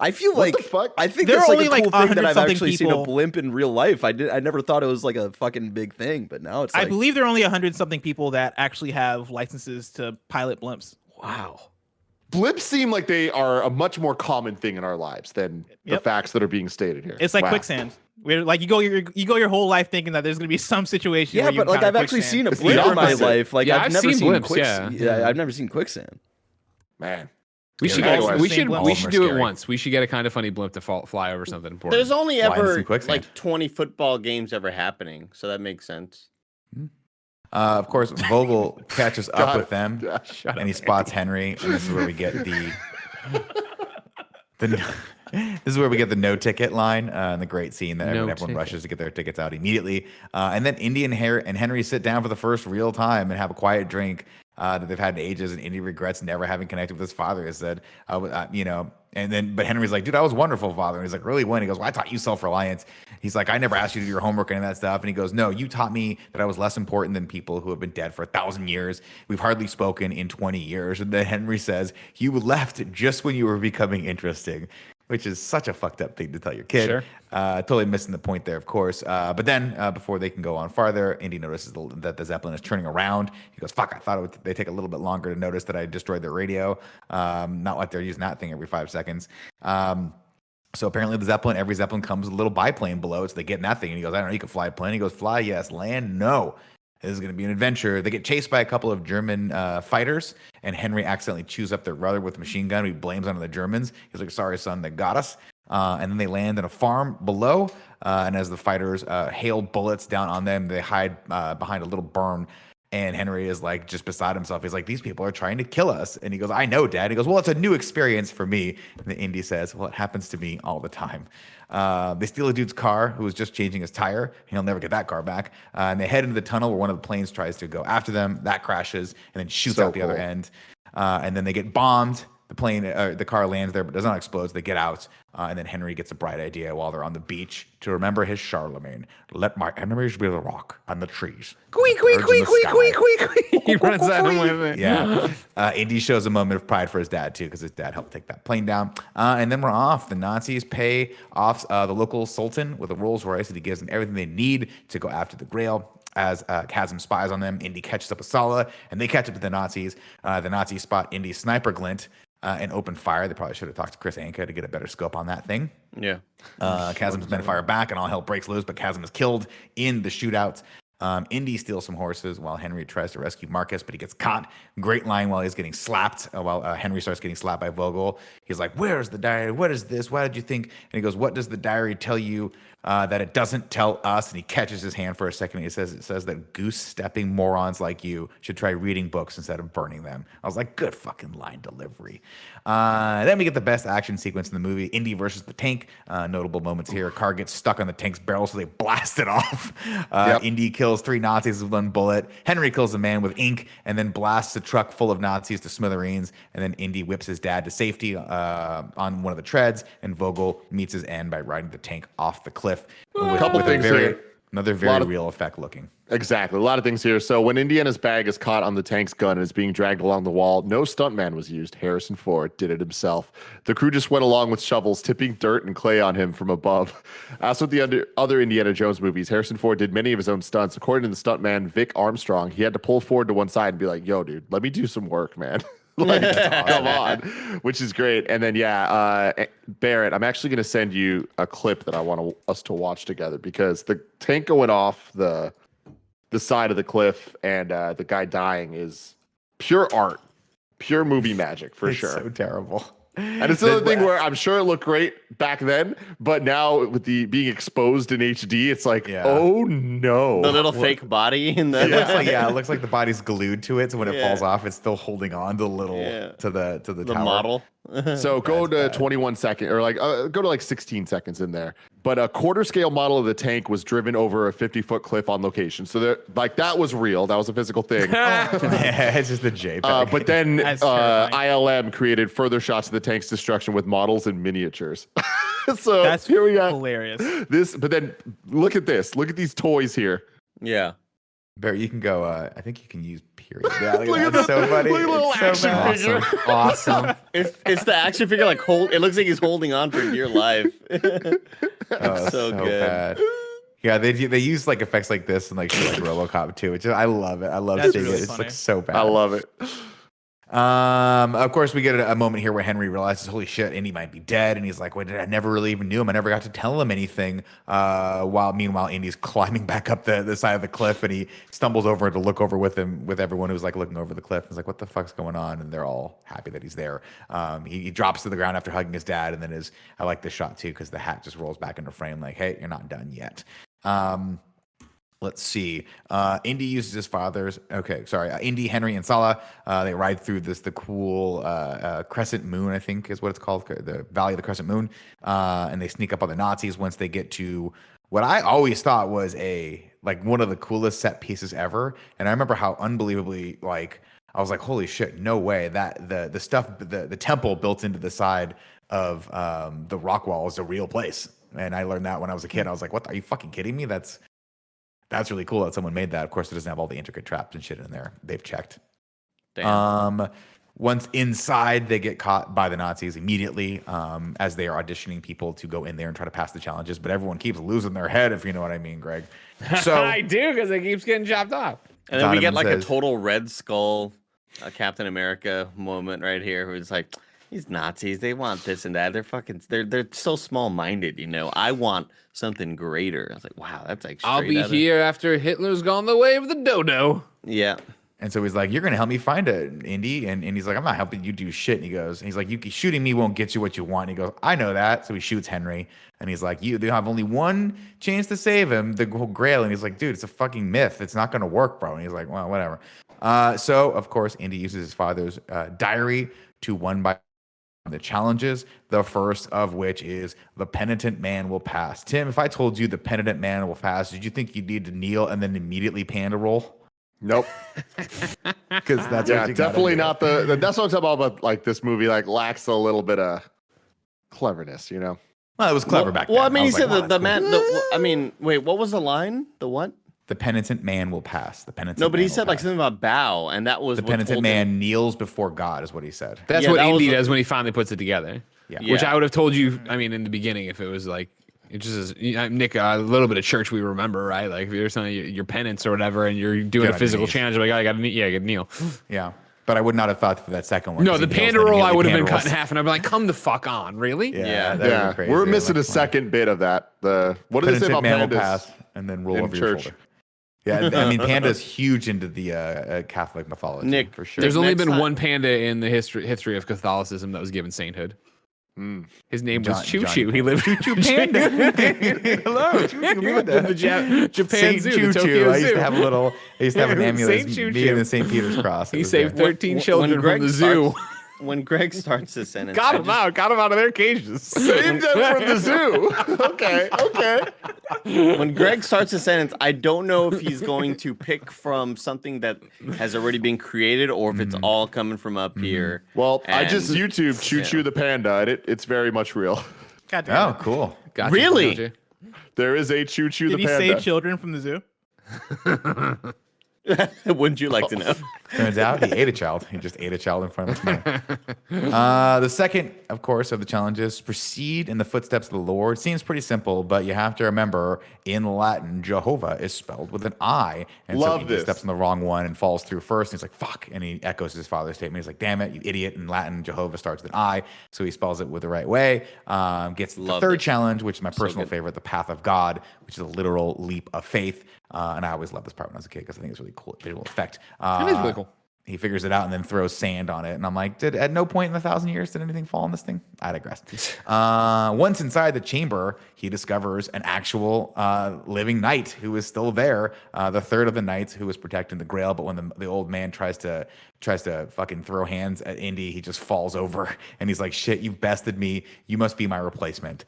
I feel like the fuck? I think There that's are like only a cool like thing that I've 100-something actually seen a people. blimp in real life. I never thought it was like a fucking big thing, but now it's I like believe there are only 100-something people that actually have licenses to pilot blimps. wow. Blimps seem like they are a much more common thing in our lives than the Yep. facts that are being stated here. It's like Wow. quicksand. We're like you go your whole life thinking that there's gonna be some situation. Yeah, where you but like encounter I've actually quicksand. seen a It's the blimp in my opposite. life. Like Yeah, I've I've never seen seen blimps, quicksand. yeah. I've never seen quicksand. Man. We Yeah, should anyways. we Same should blimp. we All should of do them are it scary. once. We should get a kind of funny blimp to fly over something important. There's only Fly into ever some quicksand. like 20 football games ever happening, so that makes sense. Of course, Vogel catches up God. with them, Yeah. and he spots Henry. And this is where we get the this is where we get the no ticket line and the great scene that No everyone ticket. rushes to get their tickets out immediately. And then Indy and Henry sit down for the first real time and have a quiet drink that they've had in ages. And Indy regrets never having connected with his father. He said, but Henry's like, dude, I was wonderful, father. And he's like, really? When? He goes, well, I taught you self-reliance. He's like, I never asked you to do your homework and any of that stuff. And he goes, no, you taught me that I was less important than people who have been dead for 1,000 years. We've hardly spoken in 20 years. And then Henry says, you left just when you were becoming interesting, which is such a fucked up thing to tell your kid. Sure. Totally missing the point there, of course. But then before they can go on farther, Indy notices that the Zeppelin is turning around. He goes, fuck, I thought they'd take a little bit longer to notice that I destroyed their radio. Not like they're using that thing every 5 seconds. So apparently every Zeppelin comes with a little biplane below it. So they get in that thing and he goes, I don't know, you can fly a plane. He goes, fly, yes. Land, no. This is going to be an adventure. They get chased by a couple of German fighters, and Henry accidentally chews up their brother with a machine gun. He blames on the Germans. He's like, sorry, son, they got us. And then they land in a farm below. And as the fighters hail bullets down on them, they hide behind a little berm. And Henry is like just beside himself. He's like, these people are trying to kill us. And he goes, I know, Dad. He goes, well, it's a new experience for me. And the Indy says, well, it happens to me all the time. They steal a dude's car who was just changing his tire. He'll never get that car back. And they head into the tunnel where one of the planes tries to go after them. That crashes and then shoots So out the other cool. end. And then they get bombed. the car lands there, but does not explode. So they get out, and then Henry gets a bright idea while they're on the beach to remember his Charlemagne. Let my enemies be the rock and the trees. He runs at him with it. Yeah. Indy shows a moment of pride for his dad, too, because his dad helped take that plane down. And then we're off. The Nazis pay off the local sultan with a Rolls Royce, and he gives them everything they need to go after the Grail. As Chasm spies on them, Indy catches up with Sala, and they catch up with the Nazis. The Nazis spot Indy's sniper glint and open fire. They probably should have talked to Chris Anka to get a better scope on that thing. Yeah. Chasm's men fire back, and all hell breaks loose, but Chasm is killed in the shootouts. Indy steals some horses while Henry tries to rescue Marcus, but he gets caught. Great line while he's getting slapped, while Henry starts getting slapped by Vogel. He's like, "Where's the diary? What is this? Why did you think?" And he goes, "What does the diary tell you that it doesn't tell us?" And he catches his hand for a second. It says that goose-stepping morons like you should try reading books instead of burning them. I was like, good fucking line delivery. Then we get the best action sequence in the movie, Indy versus the tank. Notable moments here. Car gets stuck on the tank's barrel, so they blast it off. Indy kills 3 Nazis with 1 bullet. Henry kills a man with ink and then blasts a truck full of Nazis to smithereens. And then Indy whips his dad to safety on one of the treads, and Vogel meets his end by riding the tank off the cliff. Couple things here. Another very real effect looking. Exactly. A lot of things here. So when Indiana's bag is caught on the tank's gun and is being dragged along the wall, no stuntman was used. Harrison Ford did it himself. The crew just went along with shovels, tipping dirt and clay on him from above. As with the other Indiana Jones movies, Harrison Ford did many of his own stunts. According to the stuntman Vic Armstrong, he had to pull Ford to one side and be like, "Yo, dude, let me do some work, man." Like, come on, which is great. And then, Barrett, I'm actually going to send you a clip that I want us to watch together, because the tank going off the side of the cliff and the guy dying is pure art, pure movie magic for sure. So terrible. And it's another thing where I'm sure it looked great back then, but now with the being exposed in HD, it's like, oh no. The little fake body in the It looks like the body's glued to it, so when it falls off, it's still holding on to the little to the tower. model. So go to 21 seconds, or go to like 16 seconds in there. But a quarter scale model of the tank was driven over a 50-foot cliff on location. So that was real. That was a physical thing. It's just the JPEG. But then ILM created further shots of the tank's destruction with models and miniatures. So That's here we got hilarious. this. But then look at this. Look at these toys here. Yeah. Barry, you can go. I think you can use period. Yeah, Look at that's so funny. Look at the little It's so action bad. figure. Awesome. It's the action figure it looks like he's holding on for dear life. Oh, So good. bad. Yeah, they use like effects like this and like RoboCop too, which I love it. I love That's seeing really it. It funny. looks so bad. I love it. Of course, we get a moment here where Henry realizes, holy shit, Indy might be dead, and he's like, "Wait, I never really even knew him. I never got to tell him anything." Meanwhile, Indy's climbing back up the side of the cliff, and he stumbles over to look over with everyone who's like looking over the cliff. He's like, "What the fuck's going on?" And they're all happy that he's there. He drops to the ground after hugging his dad, and then I like this shot too because the hat just rolls back into frame, like, "Hey, you're not done yet." Let's see. Indy uses his father's. Indy, Henry, and Sala. They ride through the cool crescent moon, I think is what it's called, the Valley of the Crescent Moon. And they sneak up on the Nazis once they get to what I always thought was one of the coolest set pieces ever. And I remember how unbelievably I was like, holy shit, no way that the stuff, the temple built into the side of the rock wall is a real place. And I learned that when I was a kid. I was like, what? Are you fucking kidding me? That's really cool that someone made that. Of course, it doesn't have all the intricate traps and shit in there. They've checked. Damn. Once inside, they get caught by the Nazis immediately as they are auditioning people to go in there and try to pass the challenges. But everyone keeps losing their head, if you know what I mean, Greg. So I do, because it keeps getting chopped off. And then we get Donovan a says- total Red Skull Captain America moment right here, where it's like, these Nazis, they want this and that. They're so small-minded, you know. I want something greater. I was like, wow, that's like straight I'll be out of- here after Hitler's gone the way of the dodo. Yeah. And so he's like, you're going to help me find it, Indy. And he's like, I'm not helping you do shit. And he's like, shooting me won't get you what you want. And he goes, I know that. So he shoots Henry. And he's like, you have only one chance to save him, the whole Grail. And he's like, dude, it's a fucking myth. It's not going to work, bro. And he's like, well, whatever. So, of course, Indy uses his father's diary to one by the challenges, the first of which is the penitent man will pass. Tim, if I told you the penitent man will pass, did you think you'd need to kneel and then immediately pan to roll? Nope. Because that's Yeah, what you gotta definitely do. not that's what I'm talking about. Like this movie, like lacks a little bit of cleverness, you know. Well, it was clever back then. Well, I mean, he was like, said wow, the that's man. cool. I mean, wait, what was the line? The what? The penitent man will pass. The penitent. No, but man he will said like pass. something about bow, and that was The what penitent told him- man kneels before God, is what he said. That's Yeah, what that was Indy the- does when he finally puts it together. Yeah. Which Yeah. I would have told you. I mean, in the beginning, if it was like it just is, Nick, a little bit of church we remember, right? Like if you're something your penance or whatever, and you're doing Get a on your physical knees. challenge, like I got to kneel. Yeah. But I would not have thought for that second one. No, 'cause the he kneels, panda then roll I immediately would have been panda cut in rolls. half, and I'd be like, "Come the fuck on, really?" Yeah. that would've been crazy. We're I'm missing like, a come on. second bit of that. The what did they say Penitent about man will pandas? pass and then roll in over your church? shoulder. Yeah, I mean, panda's huge into the Catholic mythology. Nick, for sure. There's only Next been time- one panda in the history of Catholicism that was given sainthood. Mm. His name was John- Choo Johnny Choo. He lived Choo Choo Panda. Hello, Choo Choo Panda. the Japan Saint Zoo, Choo the Choo. Tokyo I used Zoo. to have a little. I used to have an amulet. Saint Choo Me and Choo. the St. Peter's Cross. It He was saved there. 13 When children Greg from the zoo. When Greg starts the sentence, Got I him just- out. Got him out of their cages. Saved them from the zoo. Okay, okay. When Greg starts a sentence, I don't know if he's going to pick from something that has already been created or if it's all coming from up here. Well, I And- just YouTube Choo Choo the panda, and it's very much real. God damn Oh, it. cool. Gotcha, Really? gotcha. There is a Choo Choo the Did he panda. save children from the zoo? Wouldn't you like to know? Turns out he ate a child. He just ate a child in front of his mother. The second, of course, of the challenges, proceed in the footsteps of the Lord. Seems pretty simple, but you have to remember in Latin, Jehovah is spelled with an I. And Love so he this. steps on the wrong one and falls through first. And he's like, fuck. And he echoes his father's statement. He's like, damn it, you idiot. In Latin, Jehovah starts with an I. So he spells it with the right way. Gets the Love third it. challenge, which is my personal good. favorite, the path of God, which is a literal leap of faith. And I always loved this part when I was a kid because I think it's really cool visual effect. It is really cool. He figures it out and then throws sand on it. And I'm like, at no point in 1,000 years did anything fall on this thing? I digress. Once inside the chamber, he discovers an actual living knight who is still there. The third of the knights who was protecting the grail. But when the old man tries to fucking throw hands at Indy, he just falls over. And he's like, shit, you've bested me. You must be my replacement.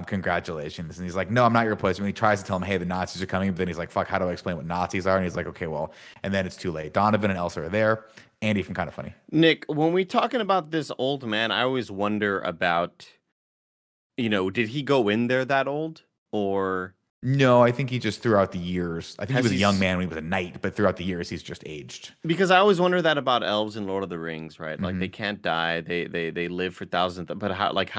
Congratulations. And he's like, no, I'm not your replacement. He tries to tell him, hey, the Nazis are coming. But then he's like, fuck, how do I explain what Nazis are? And he's like, okay, well. And then it's too late. Donovan and Elsa are there. Andy from Kind of Funny. Nick, when we talking about this old man, I always wonder about, did he go in there that old or? No, I think he just throughout the years. I think Has he was a he young s- man when he was a knight, but throughout the years he's just aged. Because I always wonder that about elves in Lord of the Rings, right? Like Mhm. they can't die, they live for thousands. But how? Like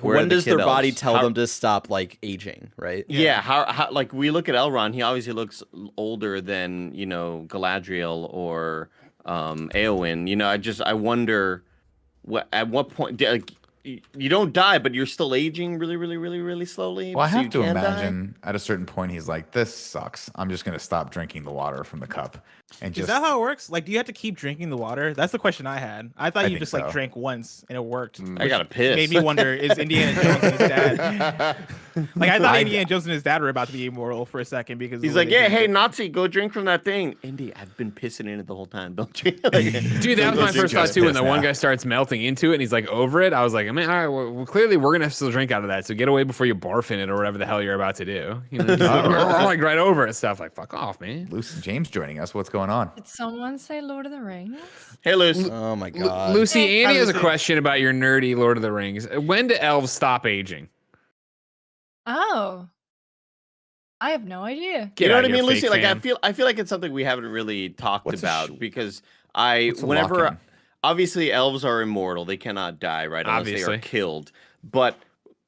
where are when the does their kid body elves? tell How- them to stop like aging, right? Yeah, how like we look at Elrond, he obviously looks older than Galadriel or Eowyn. I wonder at what point you don't die, but you're still aging really, really, really, really slowly. Well, I so you have to can die? imagine at a certain point he's like, this sucks. I'm just gonna stop drinking the water from the cup and Is just that how it works? Like, do you have to keep drinking the water? That's the question I had. I thought I you think just so. like drank once and it worked. I gotta piss. Made me wonder: is Indiana Jones and his dad? Like, I thought Indiana Jones and his dad were about to be immortal for a second because of He's the way like, they yeah, drank hey, it. Nazi, go drink from that thing. Indy, I've been pissing in it the whole time. Don't you? Dude, that was my Those first guys thought too. When pissed the one now. guy starts melting into it and he's like over it, I was like, man, all right, well, clearly we're gonna still drink out of that. So get away before you barf in it or whatever the hell you're about to do. I'm like right over it and stuff. Like, fuck off, man. Luce and James joining us? What's going on? Did someone say Lord of the Rings? Hey, Luce. Oh my god. Lucy, Hey, Andy has a Lucy. question about your nerdy Lord of the Rings. When do elves stop aging? Oh. I have no idea. Get You know out, what I you mean, Lucy? fake Like fan. I feel like it's something we haven't really talked What's a about sh- because what's a whenever lock-in? obviously elves are immortal, they cannot die, right? Unless they Obviously. are killed. But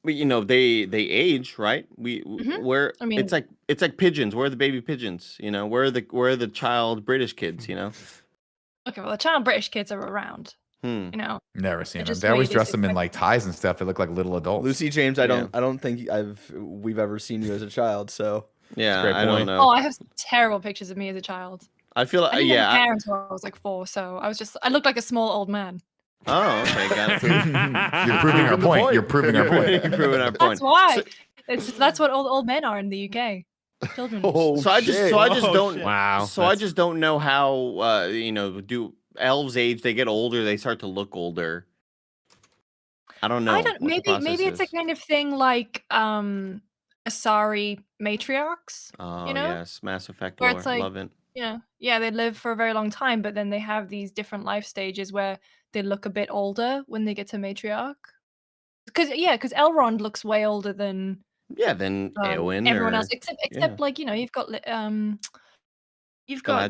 they age, right? Mhm. Where I mean- it's like pigeons. Where are the baby pigeons? Where are the child British kids? Okay, well, the child British kids are around. Hmm. Never seen them. just They always waited dress to them in find- like ties and stuff. They look like little adults. Lucy James, I Yeah. don't think we've ever seen you as a child, so Yeah, great I don't point. know. Oh, I have some terrible pictures of me as a child. I feel I like didn't have I- hair until I was like 4, so I looked like a small old man. Oh, okay, got it. You're proving our point. You're proving our point. You're proving our point. That's why. So- That's what old men are in the UK. Children. Oh, So I just shit. don't shit. Wow. So I just don't know how do elves age? They get older, they start to look older. I don't know. I don't. what the process Maybe it's a is. kind of thing like Asari matriarchs. Oh you know? yes, Mass Effect Where lore. it's like- Love it. Yeah, they live for a very long time, but then they have these different life stages where they look a bit older when they get to matriarch. Because Elrond looks way older than Yeah, then Eowyn everyone else, or except like you've got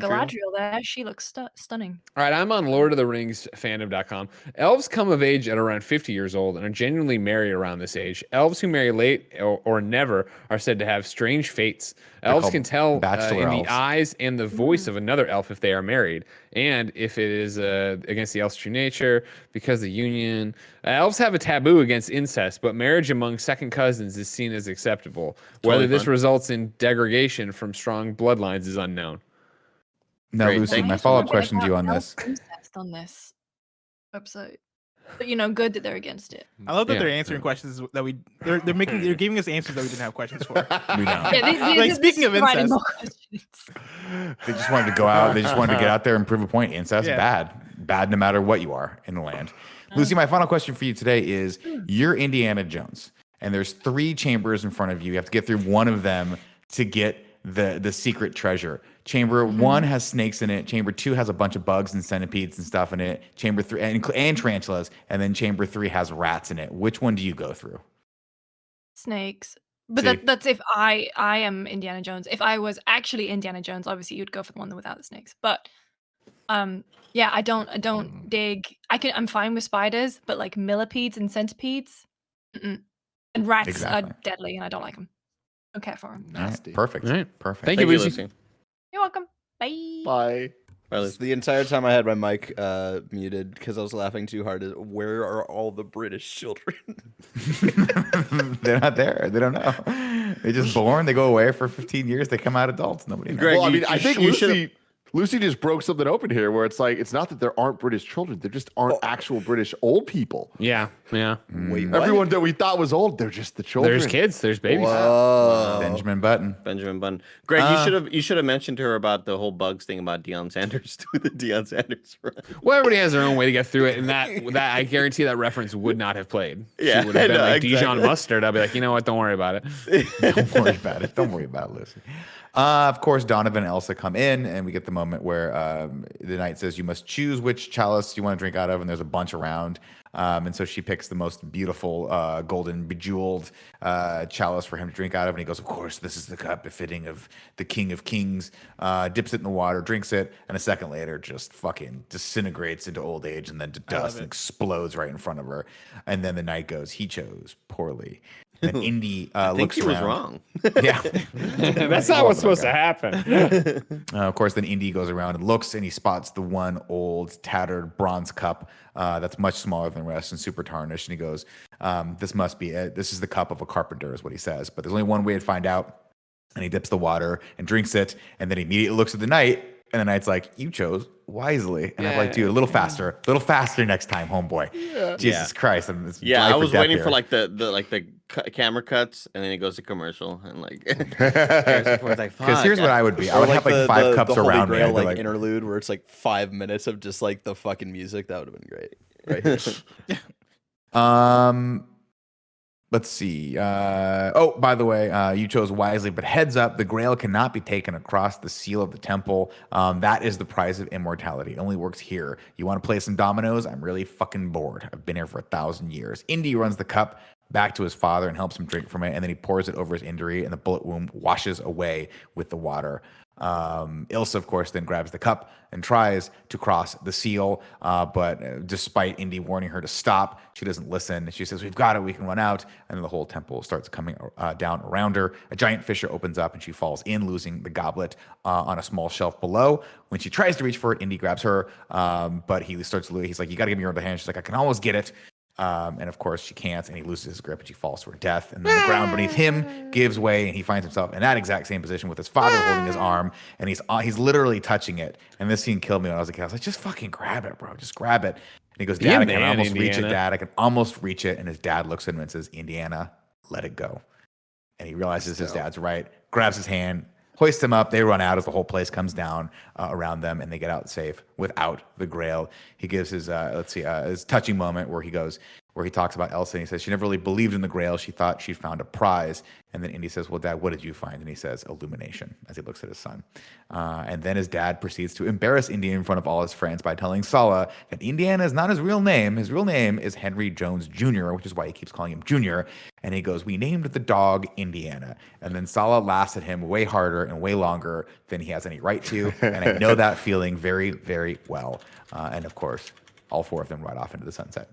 Galadriel. Galadriel there. She looks stunning. All right, I'm on Lord of the Rings fandom.com. Elves come of age at around 50 years old and are genuinely married around this age. Elves who marry late or never are said to have strange fates. Elves called can tell bachelor in elves. the eyes and the voice of another elf if they are married, and if it is against the elf's true nature because the union. Elves have a taboo against incest, but marriage among second cousins is seen as acceptable. Whether Totally this fun. results in degradation from strong bloodlines is unknown. Now, Great, Lucy, thank my you so follow-up much. question to you on Elf this. incest on this website, but good that they're against it. I love that Yeah. they're answering questions that they're giving us answers that we didn't have questions for. We know. Yeah, Like, speaking of providing incest. more questions. They just wanted to go out. They just wanted to get out there and prove a point. Incest, Yeah. bad no matter what you are in the land. Lucy, my final question for you today is: you're Indiana Jones, and there's 3 chambers in front of you. You have to get through one of them to get the secret treasure. Chamber 1 has snakes in it. Chamber 2 has a bunch of bugs and centipedes and stuff in it. Chamber 3 and tarantulas, and then Chamber 3 has rats in it. Which one do you go through? Snakes. But See. that's if I am Indiana Jones. If I was actually Indiana Jones, obviously you'd go for the one without the snakes. But yeah, I don't dig. I'm fine with spiders, but like millipedes and centipedes, and rats Exactly. are deadly, and I don't like them. Don't care for them. All right, Nasty. perfect. All right. Perfect. Thank you, Lucy. Lucy. You're welcome. Bye. Bye. Bye, Lucy. The entire time I had my mic muted because I was laughing too hard. Where are all the British children? They're not there. They don't know. They're just born. They go away for 15 years. They come out adults. Nobody knows. Greg, Well, I you- mean, I you think sh- you should've- Lucy just broke something open here where it's like, it's not that there aren't British children. There just aren't actual British old people. Yeah. Wait, what? Everyone that we thought was old, they're just the children. There's kids. There's babies. Whoa. Benjamin Button. Benjamin Button. Greg, you should have mentioned to her about the whole bugs thing about Deion Sanders doing the Deion Sanders run. Well, everybody has their own way to get through it, and that I guarantee that reference would not have played. Yeah, She would have been I know, like Dijon exactly. mustard. I'll be like, you know what? Don't worry about it. Don't worry about it. Don't worry about it, Lucy. Of course, Donovan and Elsa come in, and we get the moment where the knight says, you must choose which chalice you want to drink out of, and there's a bunch around. And so she picks the most beautiful, golden, bejeweled chalice for him to drink out of. And he goes, of course, this is the cup befitting of the King of Kings. Dips it in the water, drinks it, and a second later just fucking disintegrates into old age and then to dust and explodes right in front of her. And then the knight goes, he chose poorly. And Indy I think looks he around. was wrong. Yeah. That's not what's supposed to happen. Of course, then Indy goes around and looks, and he spots the one old, tattered bronze cup that's much smaller than the rest and super tarnished. And he goes, this must be it. This is the cup of a carpenter, is what he says. But there's only one way to find out. And he dips the water and drinks it, and then he immediately looks at the knight, and the knight's like, you chose wisely. And I'm like, dude, a little faster next time, homeboy. Jesus Christ. I'm, it's Yeah, life I or was death waiting here. for like the camera cuts, and then it goes to commercial, and like Harrison Ford's like, Because here's what I would be. I Or would have like 5 cups the Holy around me. Grail, I'd be like interlude where it's like 5 minutes of just like the fucking music. That would have been great. Right here. Let's see. By the way, you chose wisely, but heads up, the grail cannot be taken across the seal of the temple. That is the prize of immortality. It only works here. You want to play some dominoes? I'm really fucking bored. I've been here for 1,000 years. Indy runs the cup back to his father and helps him drink from it, and then he pours it over his injury, and the bullet wound washes away with the water. Ilsa, of course, then grabs the cup and tries to cross the seal, but despite Indy warning her to stop, she doesn't listen. She says, we've got it, we can run out, and then the whole temple starts coming down around her. A giant fissure opens up, and she falls in, losing the goblet on a small shelf below. When she tries to reach for it, Indy grabs her, but he's like, you gotta give me your other hand. She's like, I can almost get it. And of course she can't, and he loses his grip and she falls to her death. And then the ground beneath him gives way, and he finds himself in that exact same position with his father holding his arm, and he's literally touching it. And this scene killed me when I was a kid. I was like, just fucking grab it, bro. Just grab it. And he goes, Dad, I can almost reach it, Dad. I can almost reach it. And his dad looks at him and says, Indiana, let it go. And he realizes his dad's right, grabs his hand, hoists him up. They run out as the whole place comes down around them, and they get out safe without the grail. He gives his his touching moment where where he talks about Elsa and he says she never really believed in the Grail. She thought she found a prize. And then Indy says, well, Dad, what did you find? And he says, illumination, as he looks at his son. And then his dad proceeds to embarrass Indy in front of all his friends by telling Sala that Indiana is not his real name. His real name is Henry Jones Jr., which is why he keeps calling him Junior. And he goes, we named the dog Indiana. And then Sala laughs at him way harder and way longer than he has any right to. And I know that feeling very, very well. And of course, all four of them ride off into the sunset.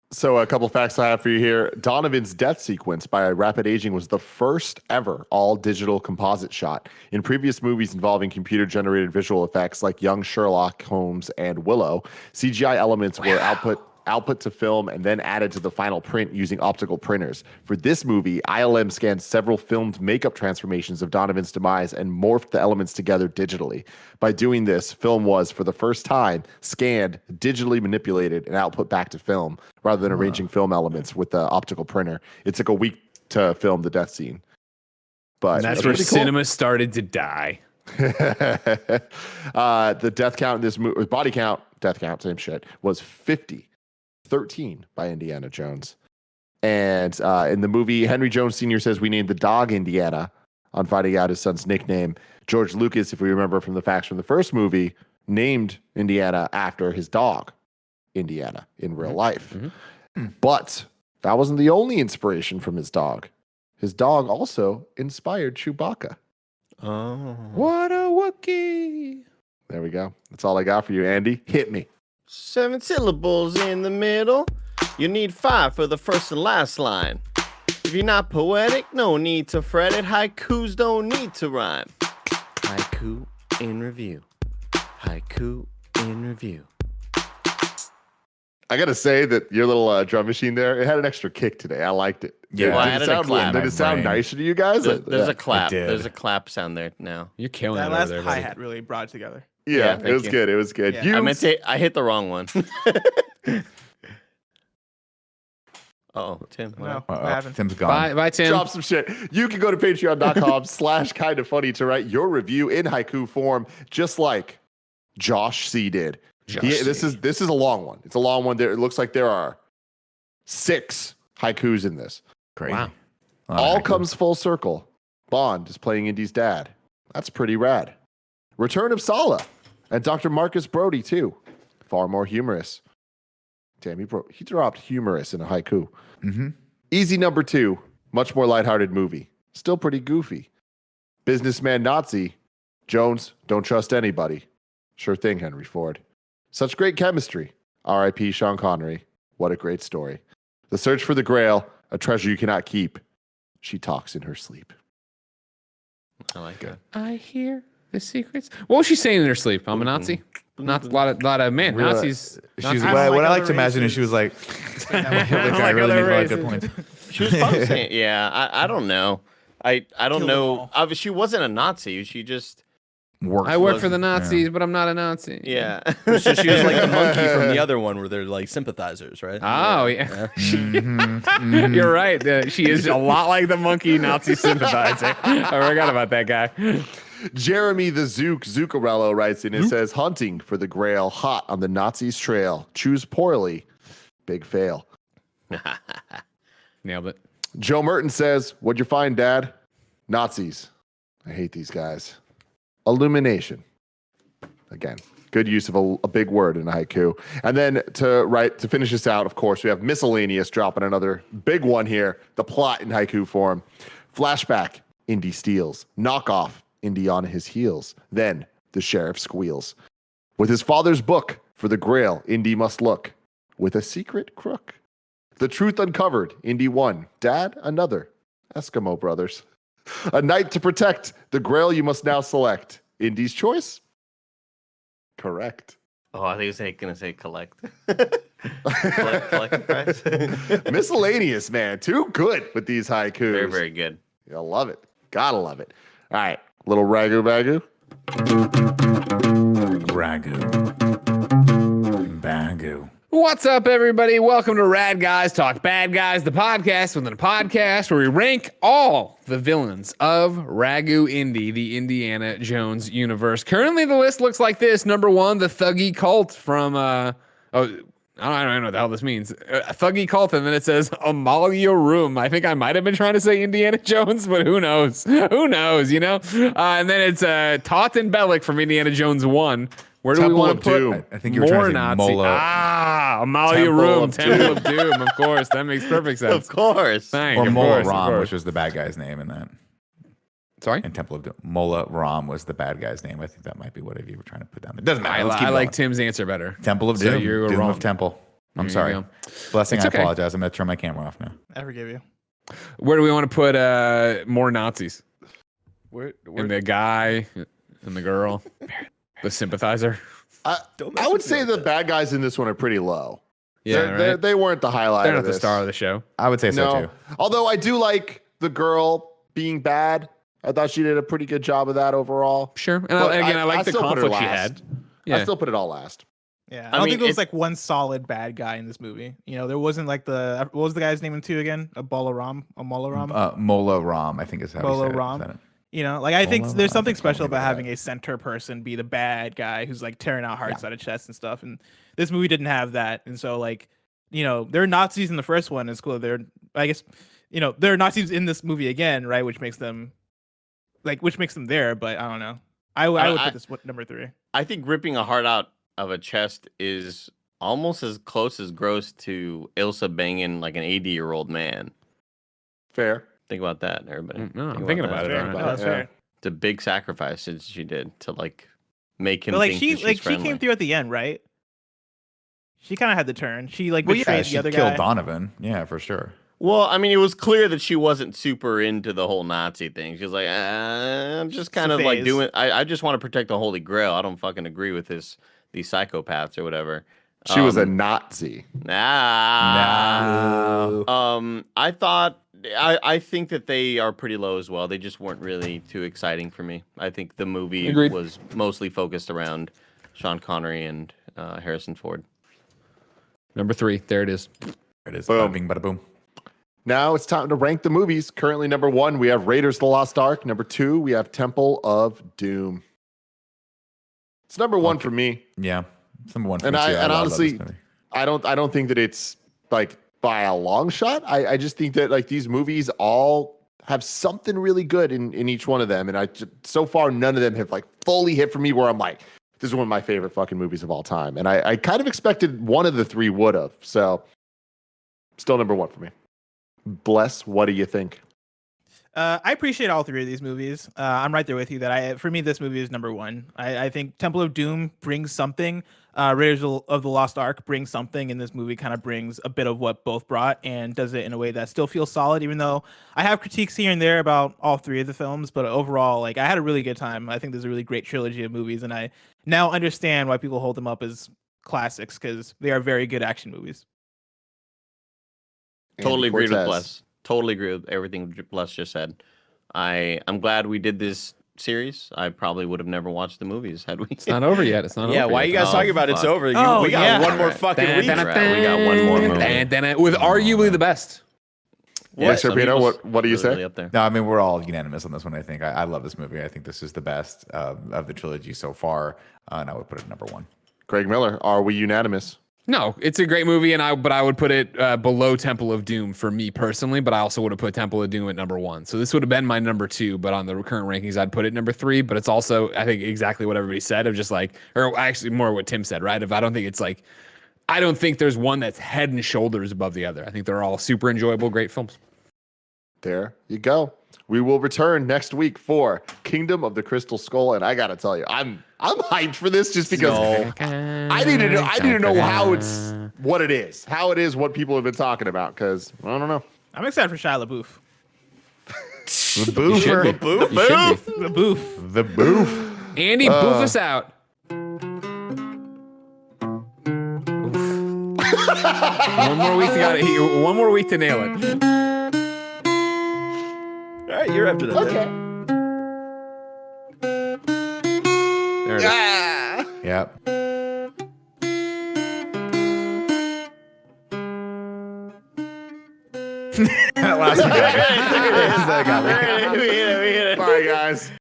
So a couple facts I have for you here. Donovan's death sequence by rapid aging was the first ever all-digital composite shot. In previous movies involving computer-generated visual effects like Young Sherlock Holmes and Willow, CGI elements were output to film and then added to the final print using optical printers. For this movie, ILM scanned several filmed makeup transformations of Donovan's demise and morphed the elements together digitally. By doing this, film was, for the first time, scanned, digitally manipulated, and output back to film, rather than arranging film elements with the optical printer. It took a week to film the death scene. But And that's where cinema started to die. The death count in this movie, body count, death count, same shit, was 50. 13 by Indiana Jones. And in the movie, Henry Jones Sr. says, we named the dog Indiana on finding out his son's nickname. George Lucas, if we remember from the facts from the first movie, named Indiana after his dog, Indiana, in real life. But that wasn't the only inspiration from his dog. His dog also inspired Chewbacca. Oh. What a Wookiee. There we go. That's all I got for you, Andy. Hit me. 7 syllables in the middle. You need 5 for the first and last line. If you're not poetic, no need to fret it. Haikus don't need to rhyme. Haiku in review. Haiku in review. I got to say that your little drum machine there, it had an extra kick today. I liked it. Yeah, well, I Did added it a sound, clap. did it sound Brain. nicer to you guys? There's Yeah. a clap. did. There's a clap sound there now. You're killing That it over last there, hi buddy. hat really brought it together. Yeah, thank it was you. good. It was good. Yeah. You, I meant to. I hit the wrong one. Oh, Tim. what No, happened? what happened? Tim's gone. Bye, Tim. drop some shit. You can go to patreon.com/kindafunny to write your review in haiku form, just like Josh C did. This is a long one. It's a long one. There, it looks like there are 6 haikus in this. Crazy. Wow. All comes full circle. Bond is playing Indy's dad. That's pretty rad. Return of Sala and Dr. Marcus Brody too. Far more humorous. Damn, he dropped humorous in a haiku. Mm-hmm. Easy number 2. Much more lighthearted movie. Still pretty goofy. Businessman Nazi. Jones, don't trust anybody. Sure thing, Henry Ford. Such great chemistry. R.I.P. Sean Connery. What a great story. The search for the Grail, a treasure you cannot keep. She talks in her sleep. I like it. I hear the secrets. What was she saying in her sleep? I'm a Nazi. Not a lot of man. Really? Nazis. She's I don't what like I like other to imagine is she was like, I I really made a lot of good points. She was probably saying, yeah, I don't know. I don't Kill them know. all. Obviously, she wasn't a Nazi. She just, I work for the Nazis, but I'm not a Nazi. yeah. So she was like the monkey from the other one where they're like sympathizers, right? Oh, yeah. Mhm. You're right. She is a lot like the monkey Nazi sympathizer. I forgot about that guy. Jeremy the Zuccarello writes in and says, hunting for the Grail hot on the Nazis' trail. Choose poorly. Big fail. Nailed it. Joe Merton says, what'd you find, Dad? Nazis. I hate these guys. Illumination. Again, good use of a big word in a haiku. And then to finish this out, of course, we have miscellaneous dropping another big one here. The plot in haiku form. Flashback, Indy steals. Knockoff, Indy on his heels. Then the sheriff squeals. With his father's book for the Grail, Indy must look. With a secret crook. The truth uncovered, Indy won. Dad, another. Eskimo brothers. A knight to protect. The Grail you must now select. Indy's choice? Correct. Oh, I think he was going to say collect. collect the prize. Miscellaneous, man. Too good with these haikus. Very, very good. You'll love it. Gotta love it. All right. Little ragu bagu. Bagu. What's up, everybody? Welcome to Rad Guys Talk Bad Guys, the podcast within a podcast where we rank all the villains of Ragu Indy, the Indiana Jones universe. Currently, the list looks like this. Number 1, the Thuggy Cult from I don't know what the hell this means. Thuggy cult, and then it says Amalia Room. I think I might have been trying to say Indiana Jones, but who knows? Who knows, you know? And then it's Totten Bellic from Indiana Jones 1. Where do Temple we want of to put Doom. I think you were trying to say Nazi? Mola, Amalia Temple Room, of Temple of Doom. Of course, that makes perfect sense. Of course. Thank or you, of Mola course, of Ram, course. which was the bad guy's name in that. Sorry? In Temple of Doom. Mola Ram was the bad guy's name. I think that might be what you were trying to put down there. Doesn't matter. Let's keep I like going. Tim's answer better. Temple of So Doom. you were Doom wrong. of Temple. I'm There you sorry. go. Blessing, It's I okay. apologize. I'm going to turn my camera off now. I forgive you. Where do we want to put more Nazis? Where And the guy and the girl, the sympathizer. I would say the bad guys in this one are pretty low. Yeah, right? They weren't the highlight. They're of not the this. star of the show. I would say so No, too. although I do like the girl being bad. I thought she did a pretty good job of that overall. Sure. And But I like the still put her conflict she last. had. I Yeah. still put it all last. Yeah, I I don't mean, think there was it- like one solid bad guy in this movie. You know, there wasn't like what was the guy's name in 2 again? A Mola Ram. Mola Ram, I think is how Mola you say Ram. it. You know, like I think Mola there's Ram, something I can't special remember about that. having a center person be the bad guy who's like tearing out hearts out of chests and stuff. And this movie didn't have that. And so like, you know, there are Nazis in the first one. It's cool. I guess, you know, there are Nazis in this movie again, right? Which makes them there. But I don't know. I would put this number 3. I think ripping a heart out of a chest is almost as close as gross to Ilsa banging like an 80-year-old man. Fair. Think about that, everybody. No, I'm thinking about it. Fair. all right. About That's yeah. fair. It's a big sacrifice that she did to like make him But like think she that she's came friendly. through at the end, right? She kind of had the turn. She like Well, betrayed yeah, the she other killed guy. Donovan. Yeah, for sure. Well, I mean, it was clear that she wasn't super into the whole Nazi thing. She was like, I'm just kind a of like phase. doing. I just want to protect the Holy Grail. I don't fucking agree with these psychopaths or whatever. She was a Nazi. I think that they are pretty low as well. They just weren't really too exciting for me. I think the movie Agreed. was mostly focused around Sean Connery and Harrison Ford. Number 3. There it is. There it is. Boom. Bada bing, bada boom. Now it's time to rank the movies. Currently, number 1, we have Raiders of the Lost Ark. Number 2, we have Temple of Doom. It's number 1 for me. Yeah. It's number 1 for And me, too. and love honestly, this movie. I don't think that it's like by a long shot. I just think that like these movies all have something really good in each one of them. And so far, none of them have like fully hit for me where I'm like, this is one of my favorite fucking movies of all time. And I kind of expected one of the 3 would have. So still number 1 for me. Bless, what do you think? I appreciate all 3 of these movies. I'm right there with you that for me, this movie is number 1. I think Temple of Doom brings something. Raiders of the Lost Ark brings something, and this movie kind of brings a bit of what both brought and does it in a way that still feels solid, even though I have critiques here and there about all 3 of the films. But overall, like I had a really good time. I think there's a really great trilogy of movies, and I now understand why people hold them up as classics because they are very good action movies. Totally Andy agreed with Cortez. Bless. Totally agree with everything Bless just said. I'm glad we did this series. I probably would have never watched the movies had we. It's not over yet. It's not Yeah, over why yet. you guys Oh, talking about it's fuck. over? Oh, We got yeah. one more fucking week. We got one more movie. With arguably the best. Nick Some Scarpino, people's what do you really say? up there. No, I mean, we're all unanimous on this one, I think. I love this movie. I think this is the best of the trilogy so far. And I would put it number 1. Craig Miller, are we unanimous? No, it's a great movie, but I would put it below Temple of Doom for me personally. But I also would have put Temple of Doom at number 1. So this would have been my number 2. But on the current rankings, I'd put it number 3. But it's also, I think, exactly what everybody said of just like, or actually more what Tim said, right? I don't think there's one that's head and shoulders above the other. I think they're all super enjoyable, great films. There you go. We will return next week for Kingdom of the Crystal Skull, and I gotta tell you, I'm hyped for this just because I need to know how it's what it is, what people have been talking about. Because I don't know. I'm excited for Shia LaBeouf. The boofer. The boof. The boof. Andy, boof us out. One more week to nail it. All right, you're after that. Okay. There it is. Yep. That last one got me. That got me. Bye, guys.